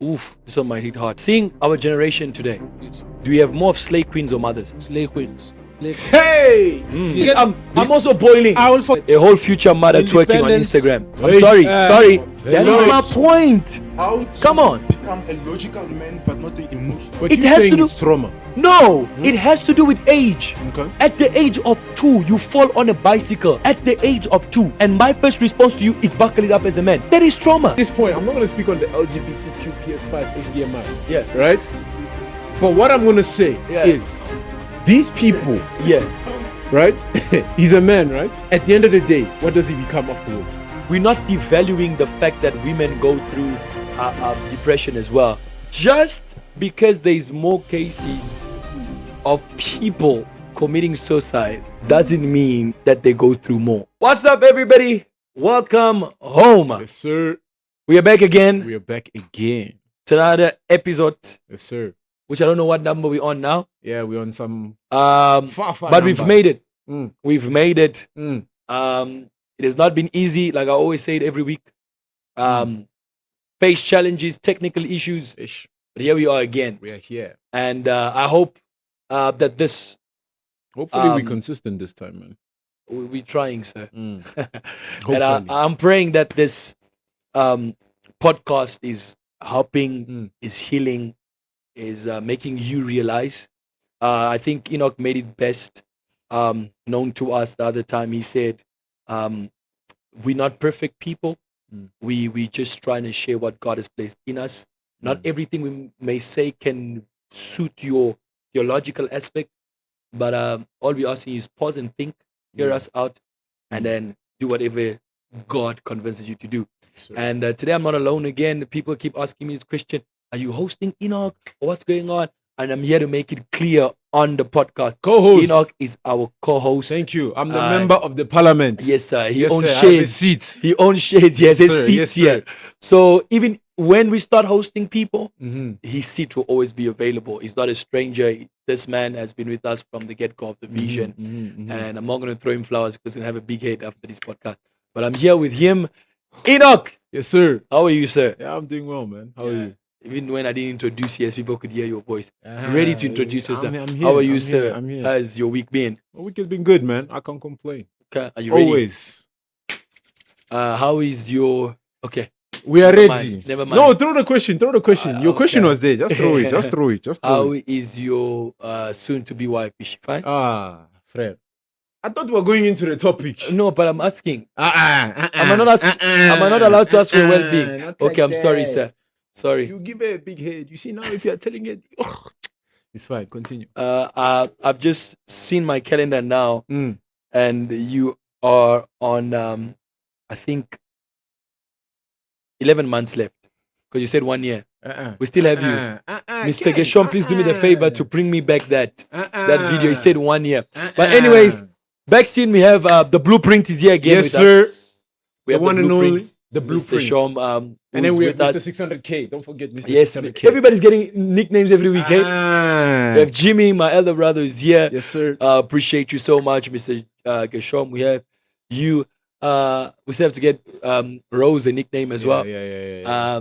Oof, this one might hit hard. Seeing our generation today, Yes. do we have more of slave queens or mothers? Slave queens. Hey! Yes. I'm also boiling. I will forget. A whole future mother twerking on Independence. Instagram. I'm Hey. sorry. Hey. That is my point. How to Come on. become a logical man but not an emotional. But It you has saying to do- it's trauma. No, it has to do with age. Okay. At the age of 2, you fall on a bicycle. At the age of 2, and my first response to you is buckle it up as a man. That is trauma. At this point, I'm not going to speak on the LGBTQ PS5 HDMI. Yeah. Right? But what I'm going to say Yeah. is these people, Yeah. right? He's a man, right? At the end of the day, what does he become afterwards? We're not devaluing the fact that women go through depression as well. Just because there's more cases of people committing suicide doesn't mean that they go through more. What's up, everybody? Welcome home. Yes, sir. We are back again We are back again. to another episode, Yes, sir. which I don't know what number we're on now. Yeah, we're on some But far we've numbers. made it. Mm, We've made it. mm. It has not been easy, like I always say it every week. Face challenges, technical issues, Ish. but here we are again. We are here. And I hope that this Hopefully, we're Um, consistent this time, man. we're trying, sir. Mm. And Hopefully. I'm praying that this podcast is helping, Mm. is healing, is making you realize. I think Enoch made it best known to us the other time. He said, "We're not perfect people. Mm. We just trying to share what God has placed in us. Not Mm. everything we may say can suit your theological aspect, but all we're asking is pause and think, hear Mm. us out, and then do whatever God convinces you to do." Sir. And today I'm not alone again. People keep asking me this question: are you hosting Enoch, or what's going on? And I'm here to make it clear on the podcast. Co-host. Enoch is our co-host. Thank you. I'm the Uh, member of the parliament. Yes, sir. He Yes, owns sir. I have a shades. seat. He owns shades. He has Yes, a sir. seat Yes, here. sir. So even when we start hosting people, Mm-hmm. his seat will always be available. He's not a stranger. This man has been with us from the get-go of the vision. Mm-hmm. And I'm not going to throw him flowers because he's going to have a big head after this podcast. But I'm here with him. Enoch, Yes, sir. how are you, sir? Yeah, I'm doing well, man. How are Yeah. you? Even when I didn't introduce you, yes, people could hear your voice. Ready to introduce yourself. I'm here. How are you, I'm sir? Here. I'm here. How's your week been? My week has been good, man. I can't complain. Okay, are you ready? Always. How is your... Okay. We are Never ready. mind, never mind. No, throw the question. Throw the question. Your question okay. was there. Just throw it. Just throw it. Just throw How it. is your soon-to-be wife? Is she fine? Fred. I thought we were going into the topic. No, but I'm asking. Am I Am not allowed to ask for your well-being? Okay, I'm sorry, sir. Sorry. You give her a big head. You see now if you are telling it, it's fine. Continue. I've just seen my calendar now, Mm. and you are on, I think, 11 months left. Because you said 1 year. We still have you. Mr. Geshon, please do me the favor to bring me back that video. He said 1 year. But anyways, back scene, we have the blueprint is here again Yes, with sir. us. We The have one and only, blueprint. the Mr. blueprint. Shom, And then who's we have with Mr. us. 600K. Don't forget Mr. Yes, 600K. everybody's getting nicknames every week. Eh? We have Jimmy, my elder brother, is here. Yes, sir. Appreciate you so much, Mr. Geshom. We have you. We still have to get Rose a nickname as well. Yeah.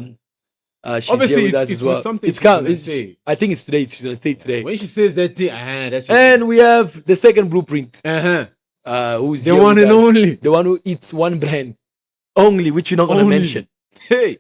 She's Obviously, here with us it's as well. with something It's she's gonna come. say. I think it's today. She's gonna say it today. When she says that thing, that's And we have the second blueprint. Who's the here one with and us. only. The one who eats one brand only, which you're not gonna Only. mention. Hey,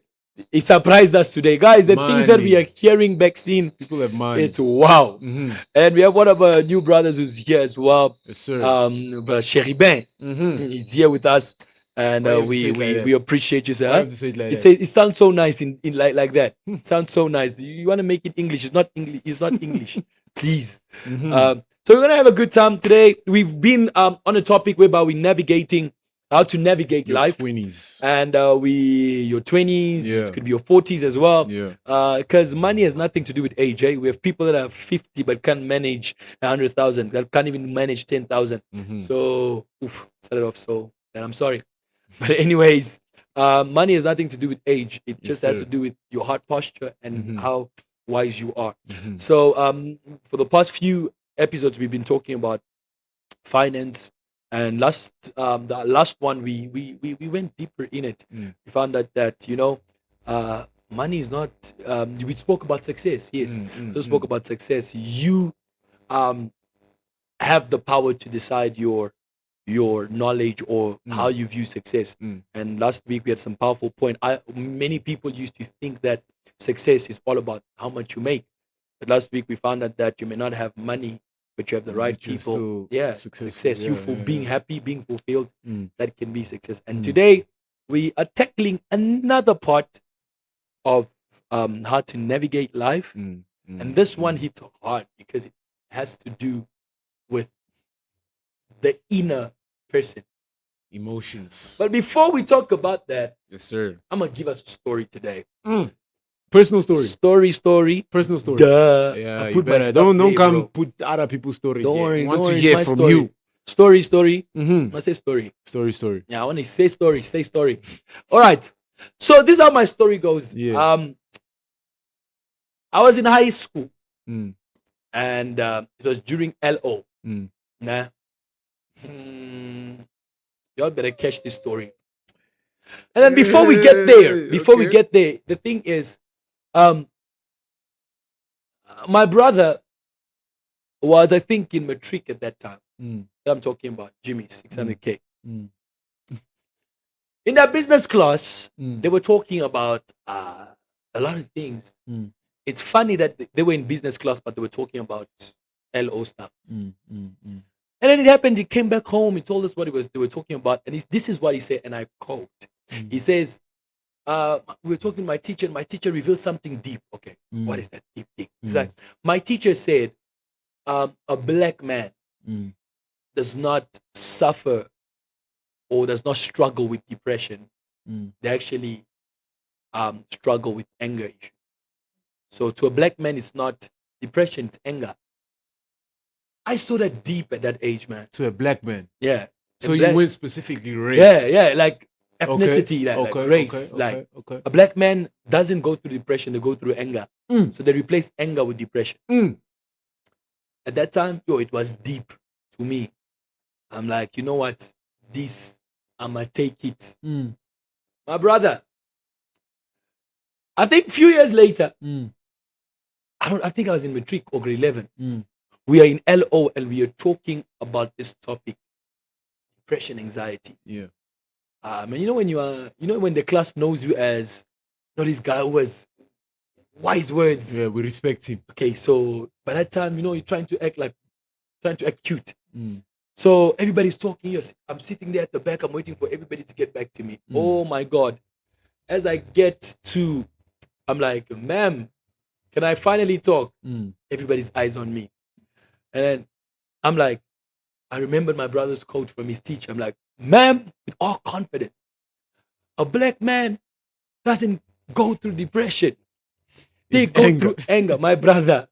He surprised us today, guys. The things that we Money. are hearing back scene, people have money. it's wow. Mm-hmm. And we have one of our new brothers who's here as well. Yes, sir. Brother Cheribin. Mm-hmm. He's here with us, and Why you we say it like that? we appreciate you, I sir. have to say it like It that. says it sounds so nice in like that. Sounds so nice. You want to make it English? It's not English. It's not English. Please. Mhm. So we're gonna have a good time today. We've been on a topic whereby we're navigating how to navigate Your life, 20s. and your 20s, Yeah. it could be your 40s as well. Yeah. Because money has nothing to do with age. Eh? We have people that are 50 but can't manage 100,000. That can't even manage 10,000. Mhm. So, started off so, and I'm sorry. But anyways, money has nothing to do with age. It just has sir. to do with your heart posture and Mhm. how wise you are. Mhm. So, for the past few episodes, we've been talking about finance, and the last one we went deeper in it. Mm. We found that money is not. We spoke about success. Yes, so spoke mm. about success. You um have the power to decide your knowledge or how Mm, you view success. mm. And last week we had some powerful point. Many people used to think that success is all about how much you make, but last week we found out that you may not have money, but you have the right But you're people. so Yeah, successful. success. You Yeah, for yeah, being yeah. happy, being fulfilled. Mm, That can be success. And mm, today we are tackling another part of how to navigate life. mm, And mm, this one mm. hits hard because it has to do with the inner person. Emotions. But before we talk about that, Yes, sir. I'm gonna give us a story today. Mm. Personal story. Story. Personal story. Duh. I Yeah, you put my better stuff don't there, come bro. put other people's stories Don't here. We worry, want don't to worry. It's hear my from story. you. Story. Mm-hmm. I say story. Story. Yeah, I want to say story. Say story. All right. So this is how my story goes. Yeah. I was in high school, Mm, and it was during LO. mm. Nah. Hmm, y'all better catch this story. And then before we get there, Okay. the thing is, um, my brother was, I think, in matric at that time. Mm, That I'm talking about, Jimmy, 600K. mm, In that business class, mm, they were talking about a lot of things. mm, It's funny that they were in business class, but they were talking about LO stuff. mm. And then it happened. He came back home. He told us what they were talking about, and this is what he said. And I quote: Mm. He says, "We were talking to my teacher, and my teacher revealed something deep. Okay, what Mm. is that deep thing? It's Mm. like my teacher said, a black man Mm. does not suffer or does not struggle with depression. Mm. They actually struggle with anger issue. So to a black man, it's not depression; it's anger. I saw that deep at that age, man. To a black man. Yeah, So and you black, went specifically race. like Okay. ethnicity, like Okay. race, like Okay. a black man doesn't go through depression; they go through anger. Mm. So they replace anger with depression. Mm. At that time, it was deep to me. I'm like, you know what? This, I'ma take it. Mm. My brother, I think a few years later, Mm. I think I was in matric or grade 11. Mm. We are in LO and we are talking about this topic, depression, anxiety. Yeah. And when the class knows you as, this guy who has wise words. Yeah, we respect him. Okay, so by that time, you're trying to act cute. Mm. So everybody's talking. I'm sitting there at the back. I'm waiting for everybody to get back to me. Mm. Oh my God. As I get to, I'm like, ma'am, can I finally talk? Mm. Everybody's eyes on me. And then I'm like, I remembered my brother's quote from his teacher. I'm like, ma'am, with all confidence, a black man doesn't go through depression. They It's go anger. through anger. My brother,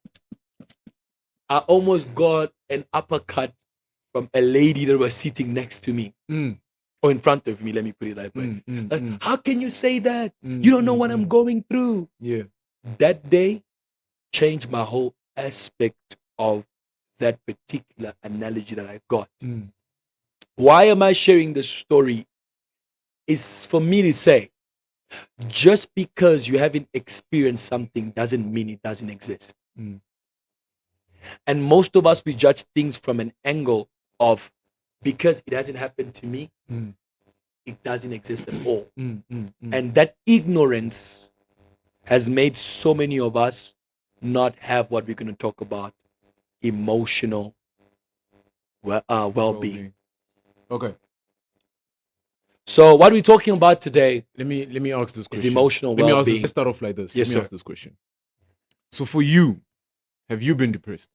I almost got an uppercut from a lady that was sitting next to me. Mm. Or in front of me, let me put it that way. Like, how can you say that? You don't know what I'm going through. Yeah. That day changed my whole aspect of that particular analogy that I got. Mm. Why am I sharing this story? Is for me to say, just because you haven't experienced something doesn't mean it doesn't exist. Mm. And most of us, we judge things from an angle of, because it hasn't happened to me, Mm. it doesn't exist at all. Mm. And that ignorance has made so many of us not have what we're going to talk about, emotional well-being. Okay. So what we're talking about today Let me ask this is question. emotional Let me ask this. well-being. Let's start off like this. Yes, Let me sir. ask this question. So for you, have you been depressed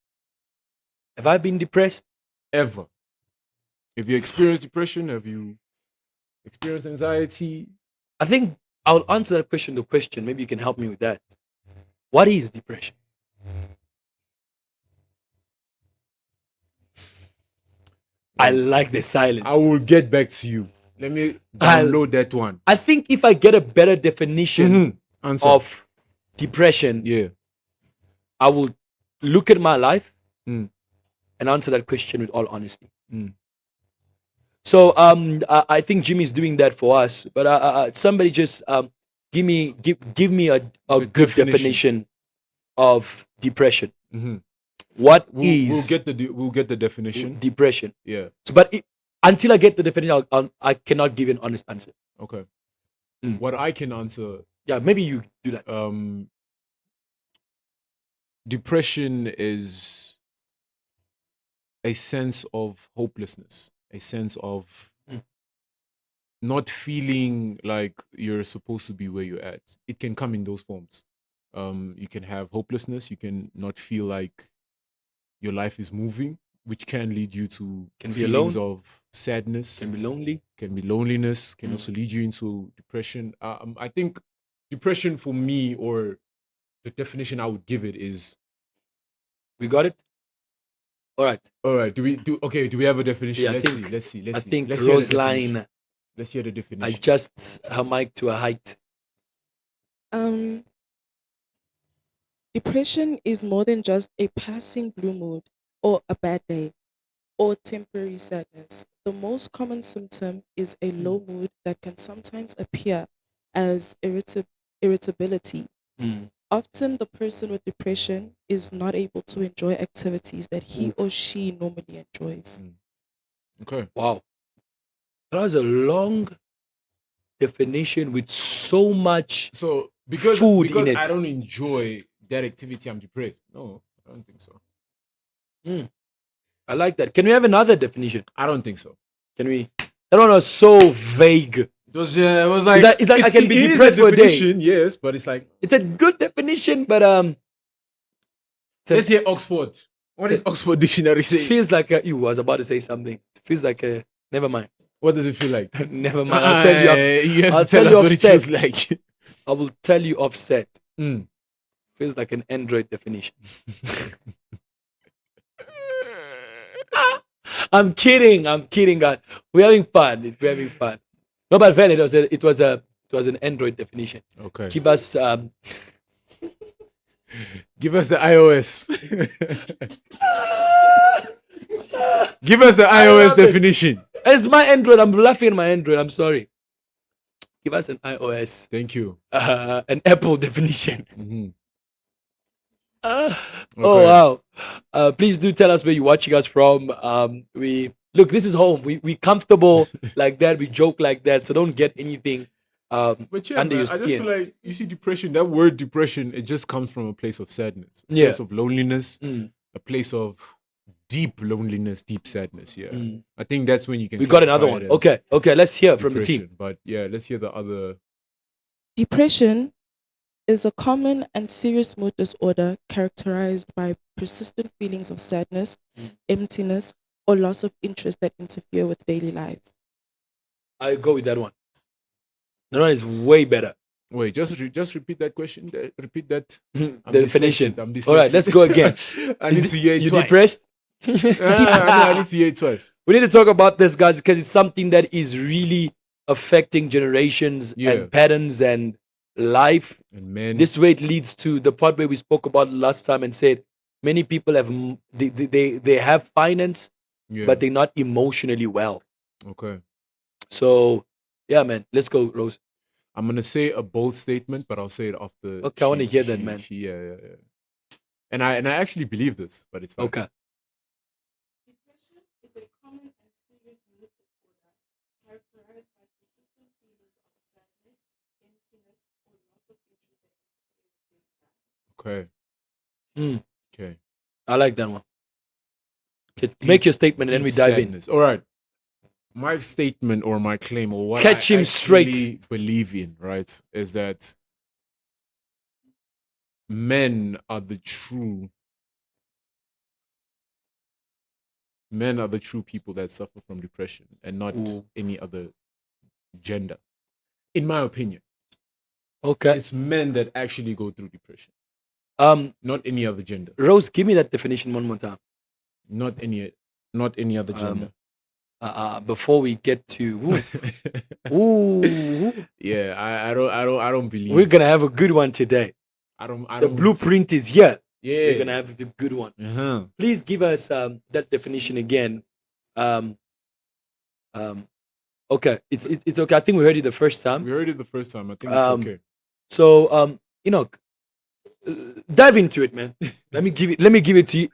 Have I been depressed? ever? Have you experienced depression? Have you experienced anxiety? I think I'll answer that question. The question, maybe you can help me with that. What is depression? I Right. like the silence. I will get back to you. Let me download that one. I think if I get a better definition Answer. of depression, Yeah. I will look at my life Mm. and answer that question with all honesty. Mm. So I think Jimmy's doing that for us, but somebody just give me a The good definition. definition of depression. Mm-hmm. What We'll is get the definition. depression? Yeah. So, but until I get the definition, I cannot give you an honest answer. Okay. Mm. What I can answer, Yeah, maybe you do that. Depression is a sense of hopelessness, a sense of Mm. not feeling like you're supposed to be where you're at. It can come in those forms. You can have hopelessness. You can not feel like your life is moving, which can lead you to Can be feelings alone. of sadness, Can be lonely. can be loneliness, can Mm. also lead you into depression. I think depression for me, or the definition I would give it is, We got it. All right. all right. Do we have a definition? Yeah, I Let's think- see. Let's see. I Let's see. think Let's hear the Roseline definition. Let's hear the definition. adjust her mic to a height. Depression is more than just a passing blue mood or a bad day or temporary sadness. The most common symptom is a low mood that can sometimes appear as irritability. Mm. Often, the person with depression is not able to enjoy activities that he or she normally enjoys. Okay. Wow. That was a long definition with so much So because food in I it. don't enjoy that activity, I'm depressed. No, I don't think so. I like that. Can we have another definition? I don't think so. Can we? That one was so vague. It was like It's like I can be it is depressed a for a day. definition, yes, but it's like, It's a good definition, but let's hear Oxford. What So- is Oxford Dictionary saying? feels like you was about to say something. Feels like never mind. What does it feel like? Never mind. I'll tell you. You have I'll to tell tell us you what it offset. feels like. I will tell you offset. Mm. Feels like an Android definition. I'm kidding, God. We're having fun. We're having fun. No, but then it was an Android definition. Okay. Give us Give us the iOS. Give us the I iOS love this. definition. It's my Android. I'm laughing at my Android. I'm sorry. Give us an iOS, Thank you. an Apple definition. Mhm. Oh Okay. wow! Please do tell us where you're watching us from. We look. This is home. We comfortable like that. We joke like that. So don't get anything But yeah, under man, your I just skin. feel like, you see, depression, that word depression, it just comes from a place of sadness, a Yeah. place of loneliness, Mm, a place of deep loneliness, deep sadness. Yeah. mm. I think that's when you can. We got another classify one. it as Okay. Let's hear from the team. depression. But yeah, let's hear the other. Depression is a common and serious mood disorder characterized by persistent feelings of sadness, Mm. emptiness, or loss of interest that interfere with daily life. I go with that one. That one is way better. Wait, just repeat that question. Repeat that. The I'm definition. dyslexic, I'm All right, dyslexic. let's go again. I Is need to hear it you twice. depressed? I need to hear it twice. We need to talk about this, guys, because it's something that is really affecting generations Yeah. and patterns and life. And man, This way it leads to the part where we spoke about last time and said many people have they have finance, yeah. but they're not emotionally well. Okay. So yeah, man, let's go, Rose. I'm gonna say a bold statement, but I'll say it after. Okay, I wanna hear that, man. Yeah. And I actually believe this, but it's fine. Okay. Depression is a common and serious mood disorder characterized by persistent feelings of sadness, emptiness, or loss of interest that interfere with daily life. Okay. Mm. Okay. I like that one. Okay, Deep- make your statement and then we Deep dive in. sadness. All right. My statement or my claim or what Catch I him straight. actually believe in, right, is that men are the true people that suffer from depression, and not Ooh. any other gender. In my opinion, Okay. it's men that actually go through depression, not any other gender. Rose, give me that definition one more time. Not any other gender. Before we get to ooh, Yeah, I don't believe. we're gonna have a good one today. I don't. The blueprint is here. Yeah. We're gonna have the good one. Uh-huh. Please give us that definition again. Okay, it's okay. I think we heard it the first time. We heard it the first time. I think it's Um, okay. So Enoch, dive into it, man. Let me give it to you.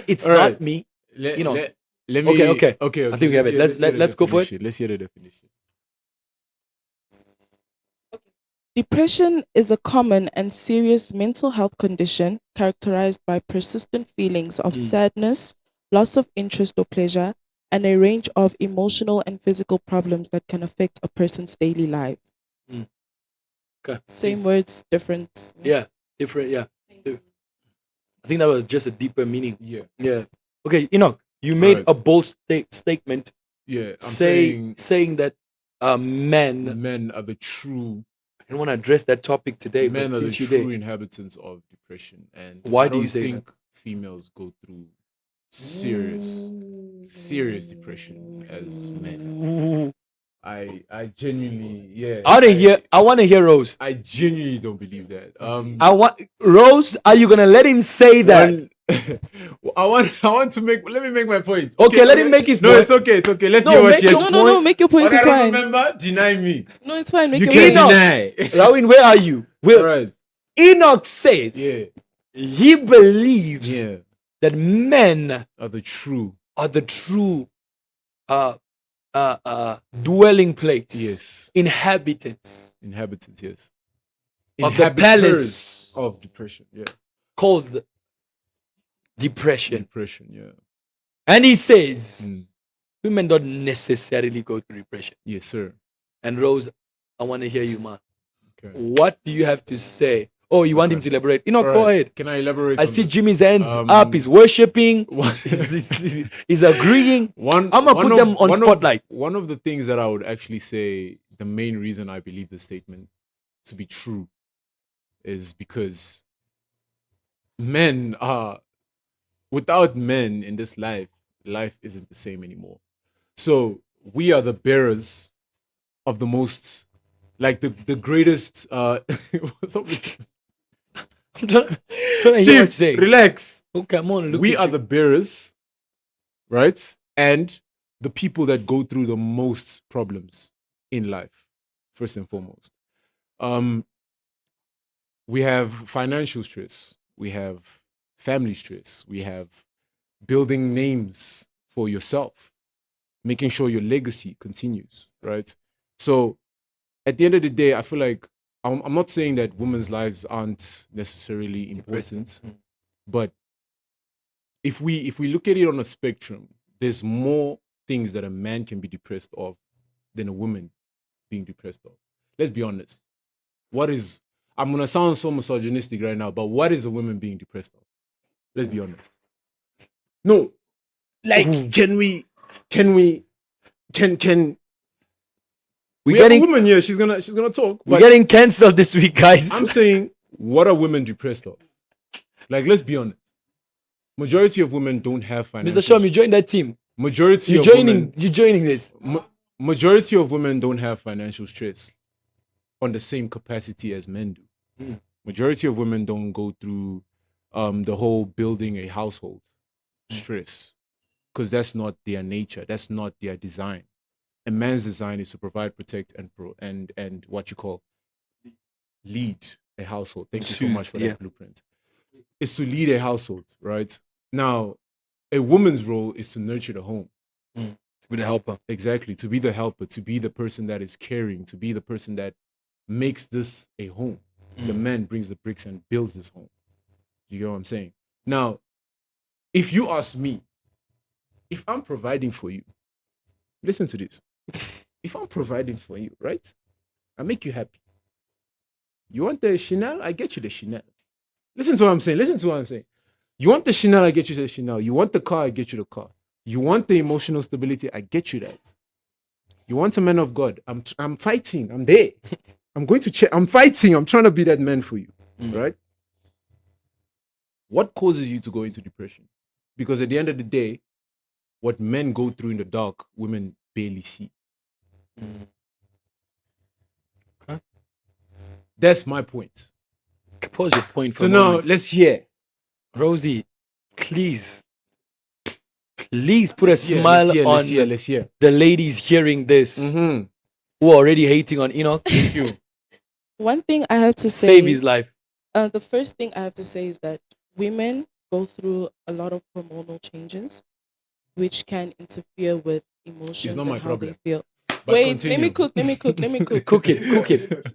It's All right. not me. Let, You know. let, let Okay, me. okay. Okay. I think we have it. Let's go for it. Let's hear the definition. Depression is a common and serious mental health condition characterized by persistent feelings of sadness, loss of interest or pleasure, and a range of emotional and physical problems that can affect a person's daily life. Mm. Okay. Same words, different. Yeah, different. Yeah, I think that was just a deeper meaning. Yeah. Yeah. Okay, Enoch, you made Alright. a bold statement Yeah. I'm saying saying that men. men are the true I don't want to address that topic today, men but are the since you're true there, inhabitants of depression, and why I do you don't say think females go through serious depression as men. I genuinely, yeah. I want to hear Rose. I genuinely don't believe that. I want Rose. Are you gonna let him say that? One, I want to make. Let me make my point. Okay, let him make his No, point. it's okay. It's okay. Let's No, hear what make she has your to No, say. no, make your point. What It's I don't fine. remember, deny me. No, it's fine. Make You your can't point. deny. Rawin, where are you? All right. Enoch says Yeah. he believes Yeah. that men Are the true. are the true dwelling place. Yes. Inhabitants Inhabitants. Yes. of the Inhabitors palace of depression. Yeah. called depression. Depression. Yeah. And he says Mm. women don't necessarily go through depression. Yes, sir. And Rose, I want to hear you, man. Okay. What do you have to say? Oh, you want him Okay. to elaborate? You know, All go right. ahead. Can I elaborate? I on see this? Jimmy's hands up. He's worshiping. One- He's agreeing. One, I'm gonna one put of- them on one spotlight. One of the things that I would actually say, the main reason I believe the statement to be true is because men are, without men in this life, life isn't the same anymore. So we are the bearers of the most, like the greatest. Something. I'm trying to hear what Chief, you're saying. relax. Okay, I'm on. Look We at are you. the bearers, right? And the people that go through the most problems in life, first and foremost. We have financial stress, we have family stress, we have building names for yourself, making sure your legacy continues, right? So at the end of the day, I feel like I'm not saying that women's lives aren't necessarily important, but if we look at it on a spectrum, there's more things that a man can be depressed of than a woman being depressed of. Let's be honest. What is, I'm gonna sound so misogynistic right now, but what is a woman being depressed of? Let's be honest. No, like can we can we can We're we have a getting woman here? She's gonna talk. we're But getting cancelled this week, guys. I'm saying, what are women depressed of? Like, let's be honest. Majority of women don't have financial. Mr. Shom, you join that team. Majority You of joining? women. You joining this? Majority of women don't have financial stress on the same capacity as men do. Majority of women don't go through the whole building a household stress, because that's not their nature. That's not their design. A man's design is to provide, protect, and what you call lead a household. Thank you so Soothe, much for yeah. that blueprint. It's to lead a household, right? Now, a woman's role is to nurture the home. To be the helper. Exactly, to be the helper, to be the person that is caring, to be the person that makes this a home. The man brings the bricks and builds this home. You get what I'm saying? Now, if you ask me, if I'm providing for you, listen to this. If I'm providing for you, right? I make you happy. You want the Chanel? I get you the Chanel. Listen to what I'm saying. Listen to what I'm saying. You want the Chanel? I get you the Chanel. You want the car? I get you the car. You want the emotional stability? I get you that. You want a man of God? I'm fighting. I'm there. I'm going to check. I'm fighting. I'm trying to be that man for you, right? What causes you to go into depression? Because at the end of the day, what men go through in the dark, women barely see. Okay. That's my point. Pause your point for So a now moment. let's hear. Rosie, please put a Let's smile hear. on Let's hear. the ladies hearing this Mm-hmm. who are already hating on Enoch. Thank you. One thing I have to Save say, his life. the first thing I have to say is that women go through a lot of hormonal changes, which can interfere with It's not emotions and my how they problem. feel. But Wait, let me continue. cook, let me cook, let me cook. Cook it, cook it.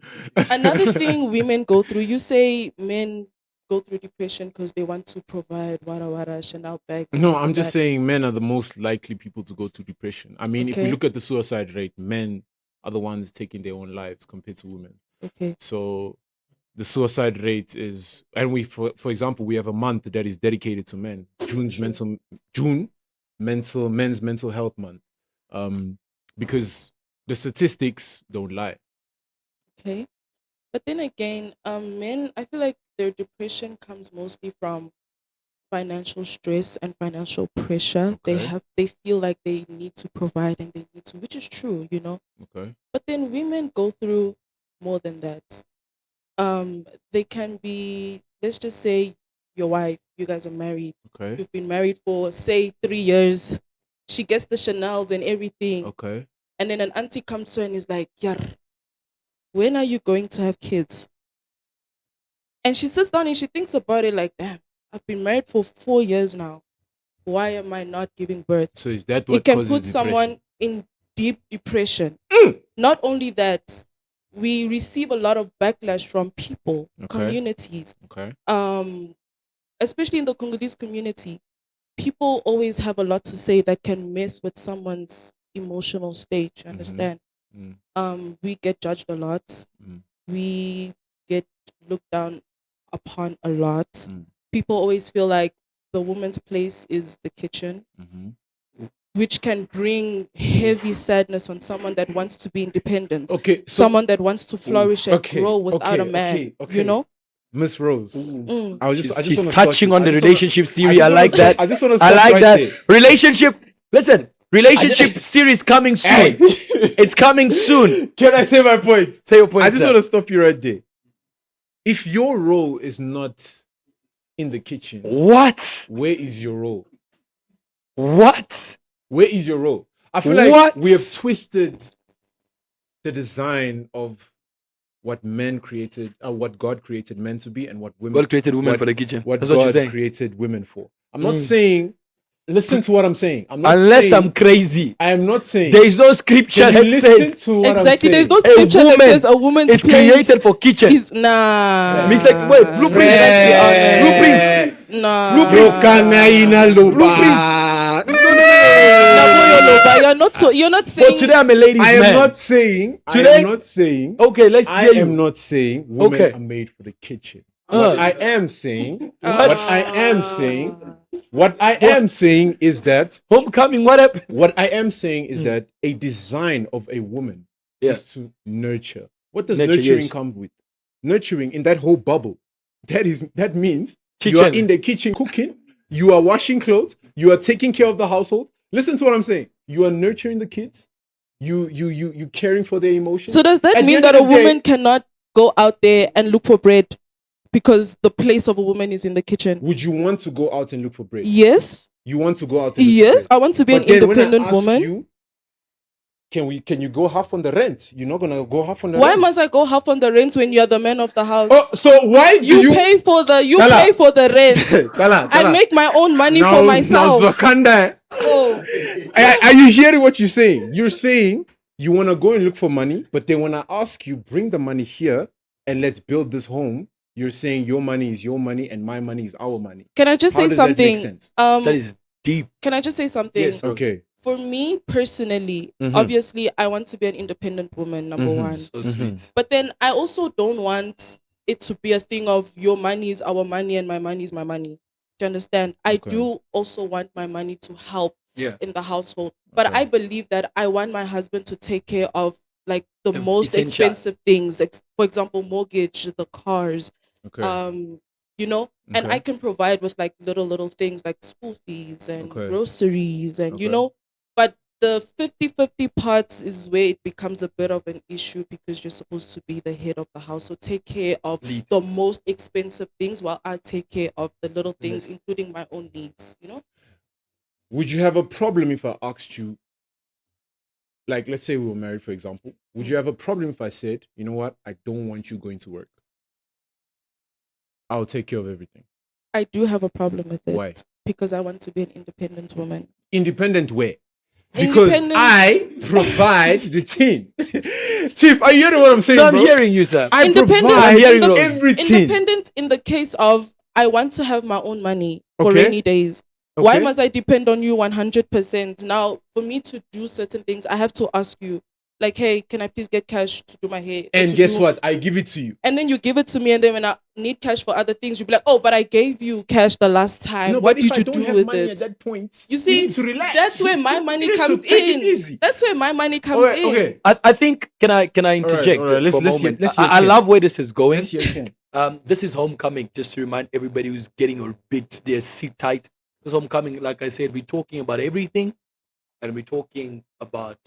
Another thing women go through, you say men go through depression because they want to provide wara wara, Chanel bags, and No, this I'm and just that. saying men are the most likely people to go to depression. I mean, if we Okay, look at the suicide rate, men are the ones taking their own lives compared to women. okay, So the suicide rate is, and we, for example, we have a month that is dedicated to men. true. June men's mental health month, um, because the statistics don't lie. Okay. But then again, men, I feel like their depression comes mostly from financial stress and financial pressure. Okay, They feel like they need to provide and they need to, which is true, you know. okay, But then women go through more than that. They can be, let's just say your wife, you guys are married. okay, You've been married for say 3 years. She gets the Chanels and everything. okay. And then an auntie comes to her and is like, Yar, when are you going to have kids? And she sits down and she thinks about it like, damn, I've been married for 4 years now. Why am I not giving birth? So is that It what can causes put depression? someone in deep depression. Mm. Not only that, we receive a lot of backlash from people, Okay, communities, okay. um, especially in the Congolese community. People always have a lot to say that can mess with someone's emotional state. You Mm-hmm. understand? Mm, We get judged a lot. mm, We get looked down upon a lot. mm, People always feel like the woman's place is the kitchen, mm-hmm. which can bring heavy sadness on someone that wants to be independent, Okay, so someone that wants to flourish and okay, grow without a man, you okay. know? Miss Rose, Ooh. Mm. I just She's want to stop touching you. on the relationship series. I like that. I just want to I stop like right that. there. Relationship. Listen, relationship I series coming Hey. soon. It's coming soon. Can I say my point? Say your point, I just sir. want to stop you right there. If your role is not in the kitchen, What? where is your role? What? Where is your role? I feel like What? we have twisted the design of what men created, what God created men to be, and what women, God created women what for the kitchen. what That's what you're God saying. created women for. I'm not Mm. saying. Listen to what I'm saying. I'm not Unless I'm saying. crazy. I am not saying. There is no scripture Can you that listen says to what I'm Exactly. There's saying? no a scripture that woman says a woman's is place created for kitchen. is nah. Means like, wait, blueprint. Let us be Blueprint. honest. Blueprints. Lokangaina Blueprints. loba. Naboyo Loba, you're not But saying today I'm a ladies' I am man. not saying. I Today? am not saying. Okay, let's I hear am you. not saying women Okay. are made for the kitchen. What I am saying. What? What I am saying. What I What? am saying is that. Homecoming, what happened? What I am saying is that a design of a woman Yeah. is to nurture. What does Nurture, nurturing yes. come with? Nurturing in that whole bubble. That means you are Kitchen. in the kitchen cooking, you are washing clothes, you are taking care of the household. Listen to what I'm saying. You are nurturing the kids. You caring for their emotions. So does that At the mean end that of a the day- woman cannot go out there and look for bread because the place of a woman is in the kitchen? Would you want to go out and look for bread? Yes. You want to go out and look Yes, for bread. I want to be But an then when I independent ask woman. you, can you go half on the rent? You're not gonna go half on the Why rent. must I go half on the rent when you're the man of the house? Oh, so why do you pay for the Tala. pay for the rent. Tala, I make my own money now, for myself. Now Zwakanda. Oh, Are you hearing what you're saying? You're saying you want to go and look for money, but then when I ask you, bring the money here and let's build this home, you're saying your money is your money and my money is our money. can I just How say does that make something? sense? That is deep. Can I just say something? Yes. Okay. For me personally, Mhm. obviously, I want to be an independent woman. Number Mhm. one, So sweet. but then I also don't want it to be a thing of your money is our money and my money is my money. Do you understand? I Okay. do also want my money to help Yeah. in the household, but Okay. I believe that I want my husband to take care of like the The most essential. expensive things, like for example, mortgage, the cars, Okay. you know, and Okay. I can provide with like little things like school fees and Okay. groceries and you Okay. know, but the 50-50 parts is where it becomes a bit of an issue because you're supposed to be the head of the house. So take care of Lead. the most expensive things while I take care of the little things, Yes. including my own needs, you know? Would you have a problem if I asked you like let's say we were married, for example, would you have a problem if I said, you know what, I don't want you going to work? I'll take care of everything. I do have a problem with it Why? because I want to be an independent woman. Independent where? Because Independent. I provide the thing. Chief, are you hearing what I'm saying, No, I'm bro? hearing you, sir. I Independent. provide I'm hearing in the- Rose. everything. Independent in the case of I want to have my own money for Okay. rainy days. Why Okay. must I depend on you 100%? Now, for me to do certain things, I have to ask you, like, hey, can I please get cash to do my hair? Or And to guess do- what? I give it to you. And then you give it to me, and then when I need cash for other things, you'll be like, oh, but I gave you cash the last time. No, What but if did I you don't do have with money it? at that point, You see, need to relax. that's where my money You need to comes take it in. easy. That's where my money comes Okay, in. okay. I think can I interject all right. for a Let's hear- moment? let's hear I Ken. love where this is going. Let's hear Ken. This is homecoming. Just to remind everybody who's getting a bit their seat tight. This homecoming, like I said, we're talking about everything, and we're talking about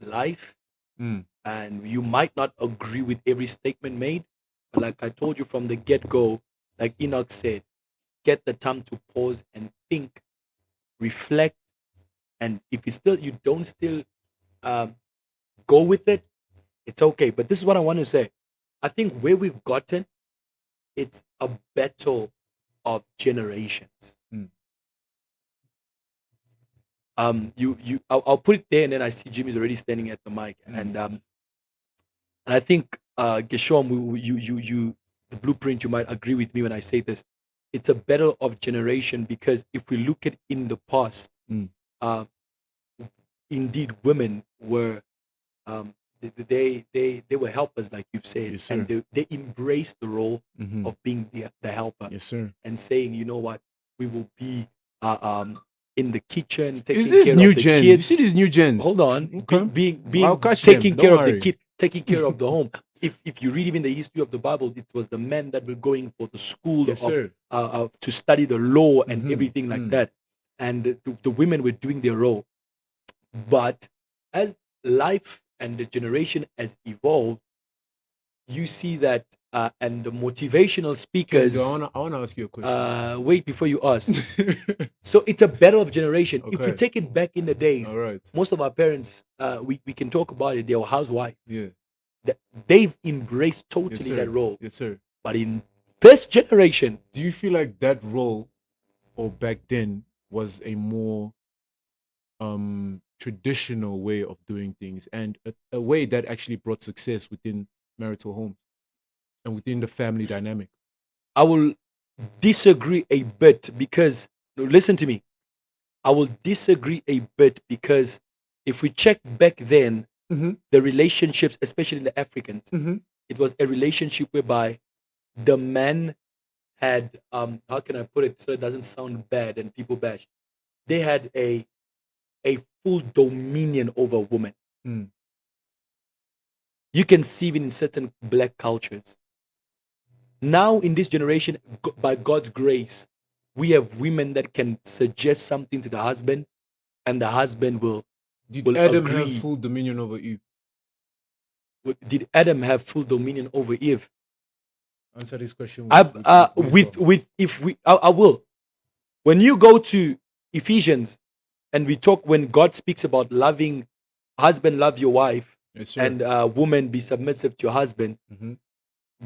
life. Mm. And you might not agree with every statement made, but like I told you from the get-go, like Enoch said, get the time to pause and think, reflect, and if you don't still go with it, it's okay. But this is what I want to say. I think where we've gotten, it's a battle of generations. Mm. I'll put it there, and then I see Jimmy's already standing at the mic, and I think Geshom, you, the blueprint, you might agree with me when I say this. It's a battle of generation because if we look at in the past, Mm. uh, indeed women were um, they were helpers, like you've said, Yes, sir. and they embraced the role Mhm. of being the helper Yes, sir. and saying, you know what, we will be in the kitchen taking Is this care new of the gen? You kids. see these new gens? Hold on, Okay. being I'll catch them, taking don't care of the worry. kid, taking care of the home. If you read even the history of the Bible, it was the men that were going for the school Yes, of sir. to study the law and Mhm, everything like mm. that, and the women were doing their role. But as life and the generation has evolved, you see that, and the motivational Ken, speakers. I wanna ask you a question. Wait before you ask. So it's a battle of generation. If we Okay. take it back in the days, All right. most of our parents, we can talk about it. They were housewife. Yeah. They've embraced Yes, totally sir. that role. Yes, sir. But in this generation, Do you feel like that role, or back then, was a more traditional way of doing things, and a way that actually brought success within marital homes and within the family dynamic? I will disagree a bit because, no, listen to me. I will disagree a bit because if we check back then, Mhm. the relationships, especially the Africans, Mhm. it was a relationship whereby the man had, how can I put it so it doesn't sound bad and people bash, they had a full dominion over women. Mm. You can see even in certain black cultures. Now in this generation, by God's grace, we have women that can suggest something to the husband, and the husband will Did Adam have agree. full dominion over Eve? Did Adam have full dominion over Eve? Answer this question I, with wisdom. with if we, I will. When you go to Ephesians, and we talk, when God speaks about loving, husband love your wife, Yes, sir. and woman be submissive to your husband. Mhm.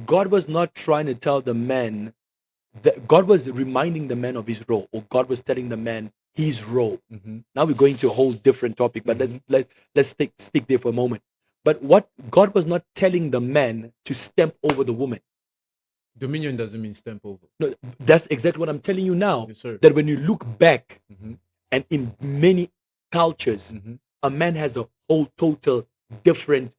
God was not trying to tell the man that, God was reminding the man of his role, or God was telling the man his role. Mhm. Now we're going to a whole different topic, but let's stick there for a moment. But what God was not telling the man to stamp over the woman. Dominion doesn't mean stamp over. No, that's exactly what I'm telling you now. Yes, sir. That when you look back, Mhm. and in many cultures, Mhm. a man has a whole total different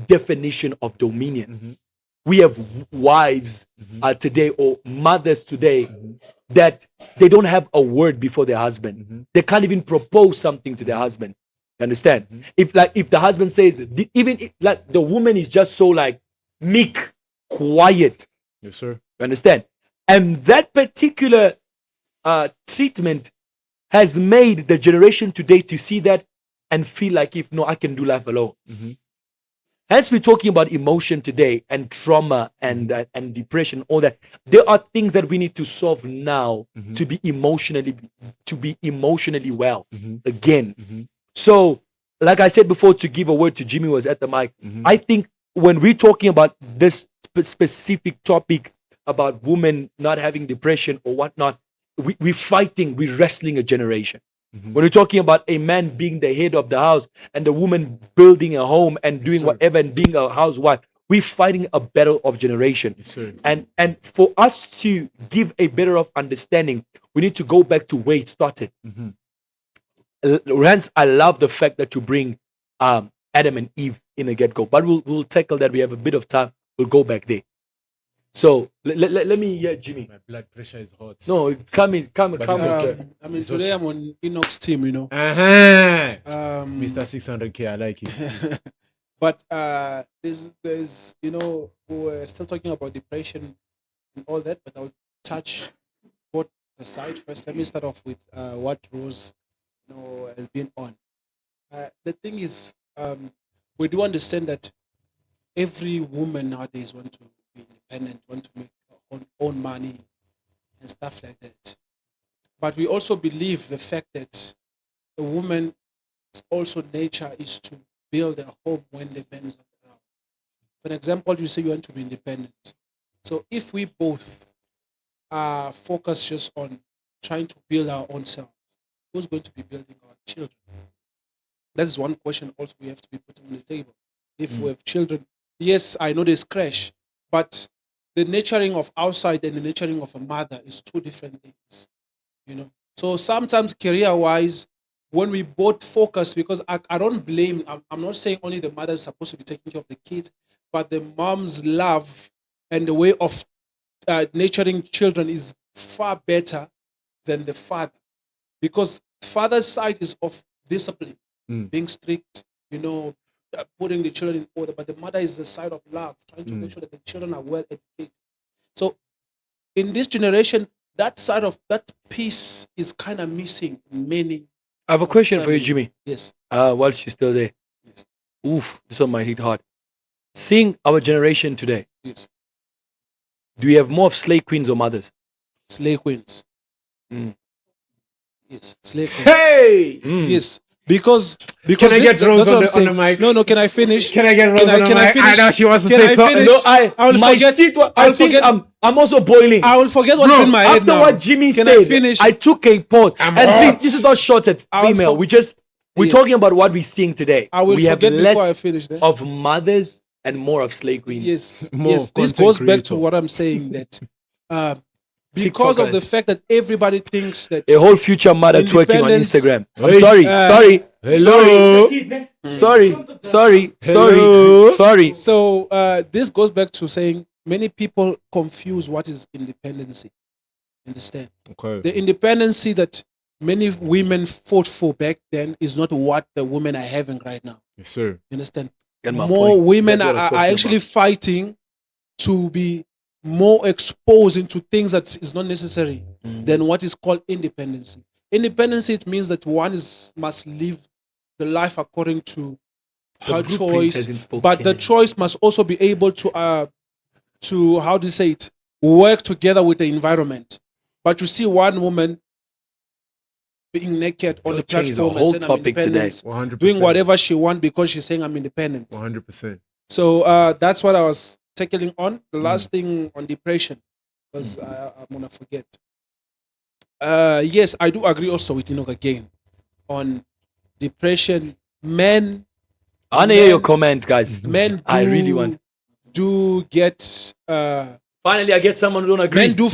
definition of dominion. Mhm. We have wives Mhm. today, or mothers today, Mhm. that they don't have a word before their husband. Mhm. They can't even propose something to their husband. You understand? Mhm. If the husband says, even if, like, the woman is just so like meek, quiet. Yes, sir. You understand? And that particular treatment has made the generation today to see that and feel like, if no, I can do life alone. Mhm. Hence, we're talking about emotion today, and trauma, and depression, all that. There are things that we need to solve now Mhm. to be emotionally well Mhm. again. Mhm. So like I said before, to give a word to Jimmy was at the mic. Mhm. I think when we're talking about this specific topic about women not having depression or whatnot, we're fighting, we're wrestling a generation. Mhm. When we're talking about a man being the head of the house and the woman building a home and doing sir. whatever and being a housewife, we're fighting a battle of generation. Yes, sir. And for us to give a better of understanding, we need to go back to where it started. Mhm. Rance, I love the fact that you bring Adam and Eve in a get-go, but we'll tackle that. We have a bit of time. We'll go back there. So let me hear Jimmy. My blood pressure is hot. No, come in, come But in, it's okay. sir. I mean, It's today okay. I'm on Enoch's team, you know. Uh-huh. Mr. Mr. 600K, I like it. But there's, you know, we're still talking about depression and all that, but I'll touch both the side first. Let me start off with what Rose, you know, has been on. The thing is, we do understand that every woman nowadays want to be independent, want to make her own money and stuff like that. But we also believe the fact that a woman's also nature is to build a home when the man is not around. For example, you say you want to be independent. So if we both are focused just on trying to build our own self, who's going to be building our children? That's one question also we have to be putting on the table. If we have children, yes, I know there's crash, but the nurturing of outside and the nurturing of a mother is two different things, you know. So sometimes career-wise, when we both focus, because I don't blame, I'm not saying only the mother is supposed to be taking care of the kid, but the mom's love and the way of nurturing children is far better than the father, because father's side is of discipline, being strict, you know, putting the children in order, but the mother is the side of love, trying to make sure that the children are well educated. So in this generation, that side of that piece is kind of missing in many. I have a question for you, Jimmy. Yes. Whilst you're still there. Yes. Oof, this one might hit hard. Seeing our generation today, Yes. do we have more of slave queens or mothers? Slave queens. Mm. Yes. Slave queens. Hey! Mm. Yes. Because Can I get Rose that's what on I'm the saying. mic? No, can I finish? Can I get Rose Can I- on the can I mic? finish? know she wants to Can say I something. finish? No, I will my forget- seat wa- I I will think forget- I'm also boiling. I will forget what's Bro, in my head After now. what Jimmy Can said, I finish? I took a pause. I'm and hot. please, this is not short at I will female. for- We're Yes. talking about what we're seeing today. I will we have forget before I less finish there. of mothers and more of slave queens. Yes, More yes. of This content goes back to creator. what I'm saying that because of the TikTokers. fact that everybody thinks that A whole future mother twerking on Independence- Instagram. I'm Hey, sorry, sorry, Hello. Hello. sorry. so this goes back to saying many people confuse what is independency. Understand? Okay. The independency that many women fought for back then is not what the women are having right now. Yes, sir. You understand? Get my More point. women That's what I'm are talking actually about. fighting to be more exposed into things that is not necessary than what is called independency. Independency, it means that one must live the life according to The her blueprint choice, hasn't spoken. but the choice must also be able to how do you say it, work together with the environment. But you see one woman being naked on You'll the change the platform and whole saying I'm topic today. independent, 100%. doing whatever she wants because she's saying I'm independent. 100%. So that's what I was tackling on. The last thing on depression, because I'm gonna forget. Yes, I do agree also with Enoch again on depression. Men, I want to hear your comment, guys. men do, I really want. do get Finally, I get someone who don't agree. men do.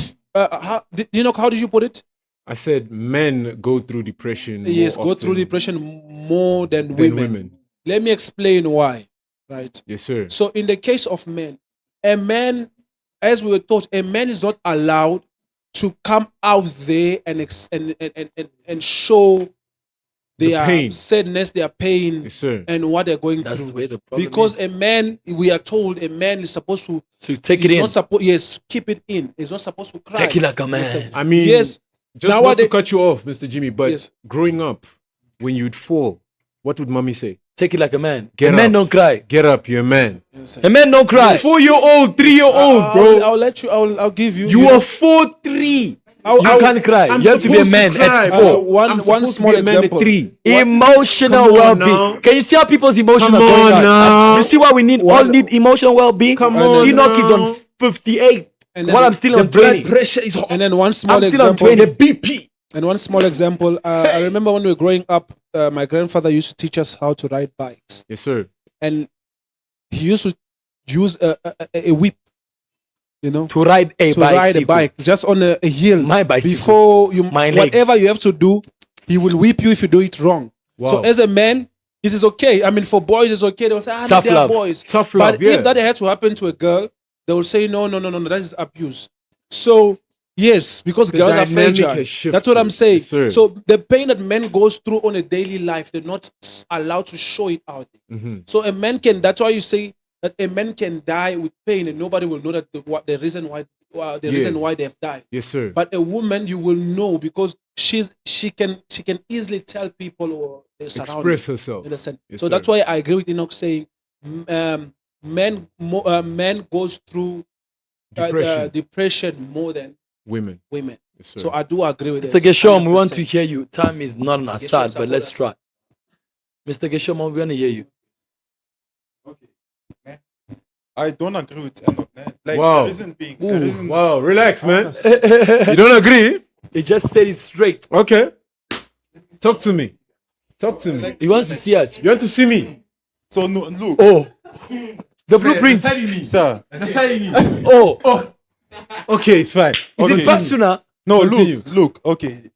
Enoch, how did you put it? I said men go through depression. Yes, more go through often depression more than than women. Let me explain why. Right. Yes, sir. So in the case of men, a man, as we were taught, a man is not allowed to come out there and show The their pain. sadness, their pain, Yes, sir. and what they're going That's through. where the problem Because is. a man, we are told, a man is supposed to. So take it he's in. not supposed. Yes, keep it in. He's not supposed to cry. Take it like a Understand? man. I mean, Yes. just not Nowadays- to cut you off, Mr. Jimmy, but Yes. growing up, when you'd fall, what would mommy say? Take it like a man. Get a man up. don't cry. Get up, you're a man. Understand? A man don't cry. 4-year-old, 3-year-old, bro. I'll let you. I'll give you. You know, are 4'3". You can't cry. I'm You have to be a supposed man cry, at bro. 4. One- I'm one supposed to small be a man at example. 3. Emotional Come on well-being. now. Can you see how people's emotions Come are going on on? now. You see why we need all need emotional well-being? Come And on then- Enoch is on now. 58 And then while I'm still The on blood 20. pressure is hot. And then one small I'm still on example. 20. The BP. And one small example. I remember when we were growing up, my grandfather used to teach us how to ride bikes, Yes, sir. and he used to use a whip, To ride a to bike. ride a Siku. bike just on a hill. My bicycle. Before you, My whatever legs. you have to do, he will whip you if you do it wrong. So Wow. as a man, this is okay. I mean, for boys, it's okay. They'll say, Tough they're love. boys. Tough love, But yeah. if that had to happen to a girl, they will say, no, that is abuse. So, yes, because The girls are dynamic fragile. has shifted. That's what I'm saying. Yes, sir. So, the pain that men goes through on a daily life, they're not allowed to show it out. Mhm. So, a man can, that's why you say that a man can die with pain and nobody will know that the reason why reason why they've died. Yes, sir. But a woman, you will know because she can easily tell people or their surroundings. Express herself. Understand? Yes, So sir. that's why I agree with Enoch saying, men goes through depression more than Women. women. Yes, sir. So I do agree with Mr. that. Geshom, we want 100%. to hear you. Time is not on our side, but support let's us. try. Mr. Geshom, we want to hear you. I don't agree with Enoch. Like Wow. the reason being, the reason, Wow, relax, man. Honestly, You don't agree? He just said it straight. Okay. Talk to me. Talk to me. He wants to see us. You want to see me? so no, look, Oh, the blueprint. sir. Oh, Okay, it's fine. is Okay. it personal? No, Continue. look. Okay,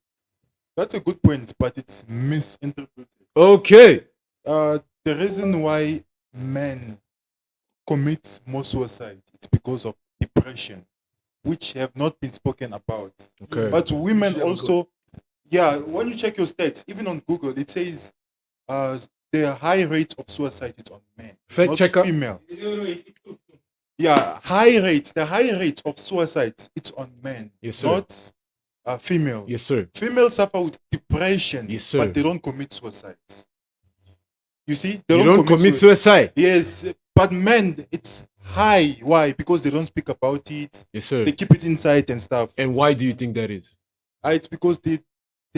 that's a good point, but it's misinterpreted. Okay. The reason why men commit more suicide it's because of depression, which have not been spoken about. Okay. But women also, yeah. When you check your stats, even on Google, it says the high rate of suicide is on men, Fact not checker. female. Yeah, the high rate of suicide it's on men, Yes, sir. not female. Yes, sir. Females suffer with depression, Yes, sir. but they don't commit suicide. You see, they You don't commit suicide. Yes, but men, it's high. Why? Because they don't speak about it. Yes, sir. They keep it inside and stuff. And why do you think that is? It's because they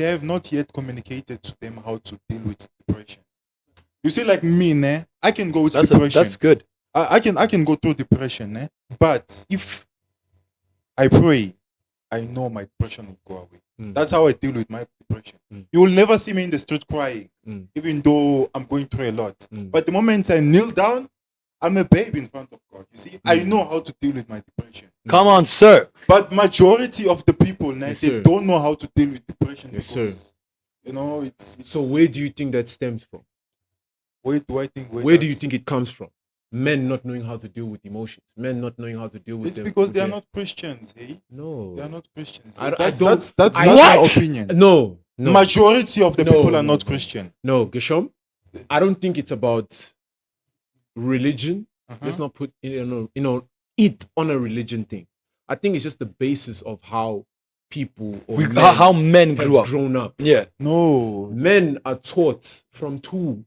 have not yet communicated to them how to deal with depression. You see, like me, I can go with depression. That's good. I can go through depression, but if I pray, I know my depression will go away. Mm. That's how I deal with my depression. Mm. You will never see me in the street crying, Mm. even though I'm going through a lot. Mm. But the moment I kneel down, I'm a baby in front of God. You see, I Mm. know how to deal with my depression. Come on, sir. But majority of the people, Yes, they sir. don't know how to deal with depression Yes, sir. because, it's So where do you think that stems from? where do I think? Where do you think it comes from? Men not knowing how to deal with emotions. Men not knowing how to deal with it's them. because with they are their- not Christians, hey? No. They are not Christians. I That's don't- that's I- my What? opinion. No. No. Majority of the No, people are no, not no. Christian. No, Geshom. I don't think it's about religion. Uh-huh. Let's not put it on a religion thing. I think it's just the basis of how people or men How men have grew up. grown up. Yeah. No, Men are taught from two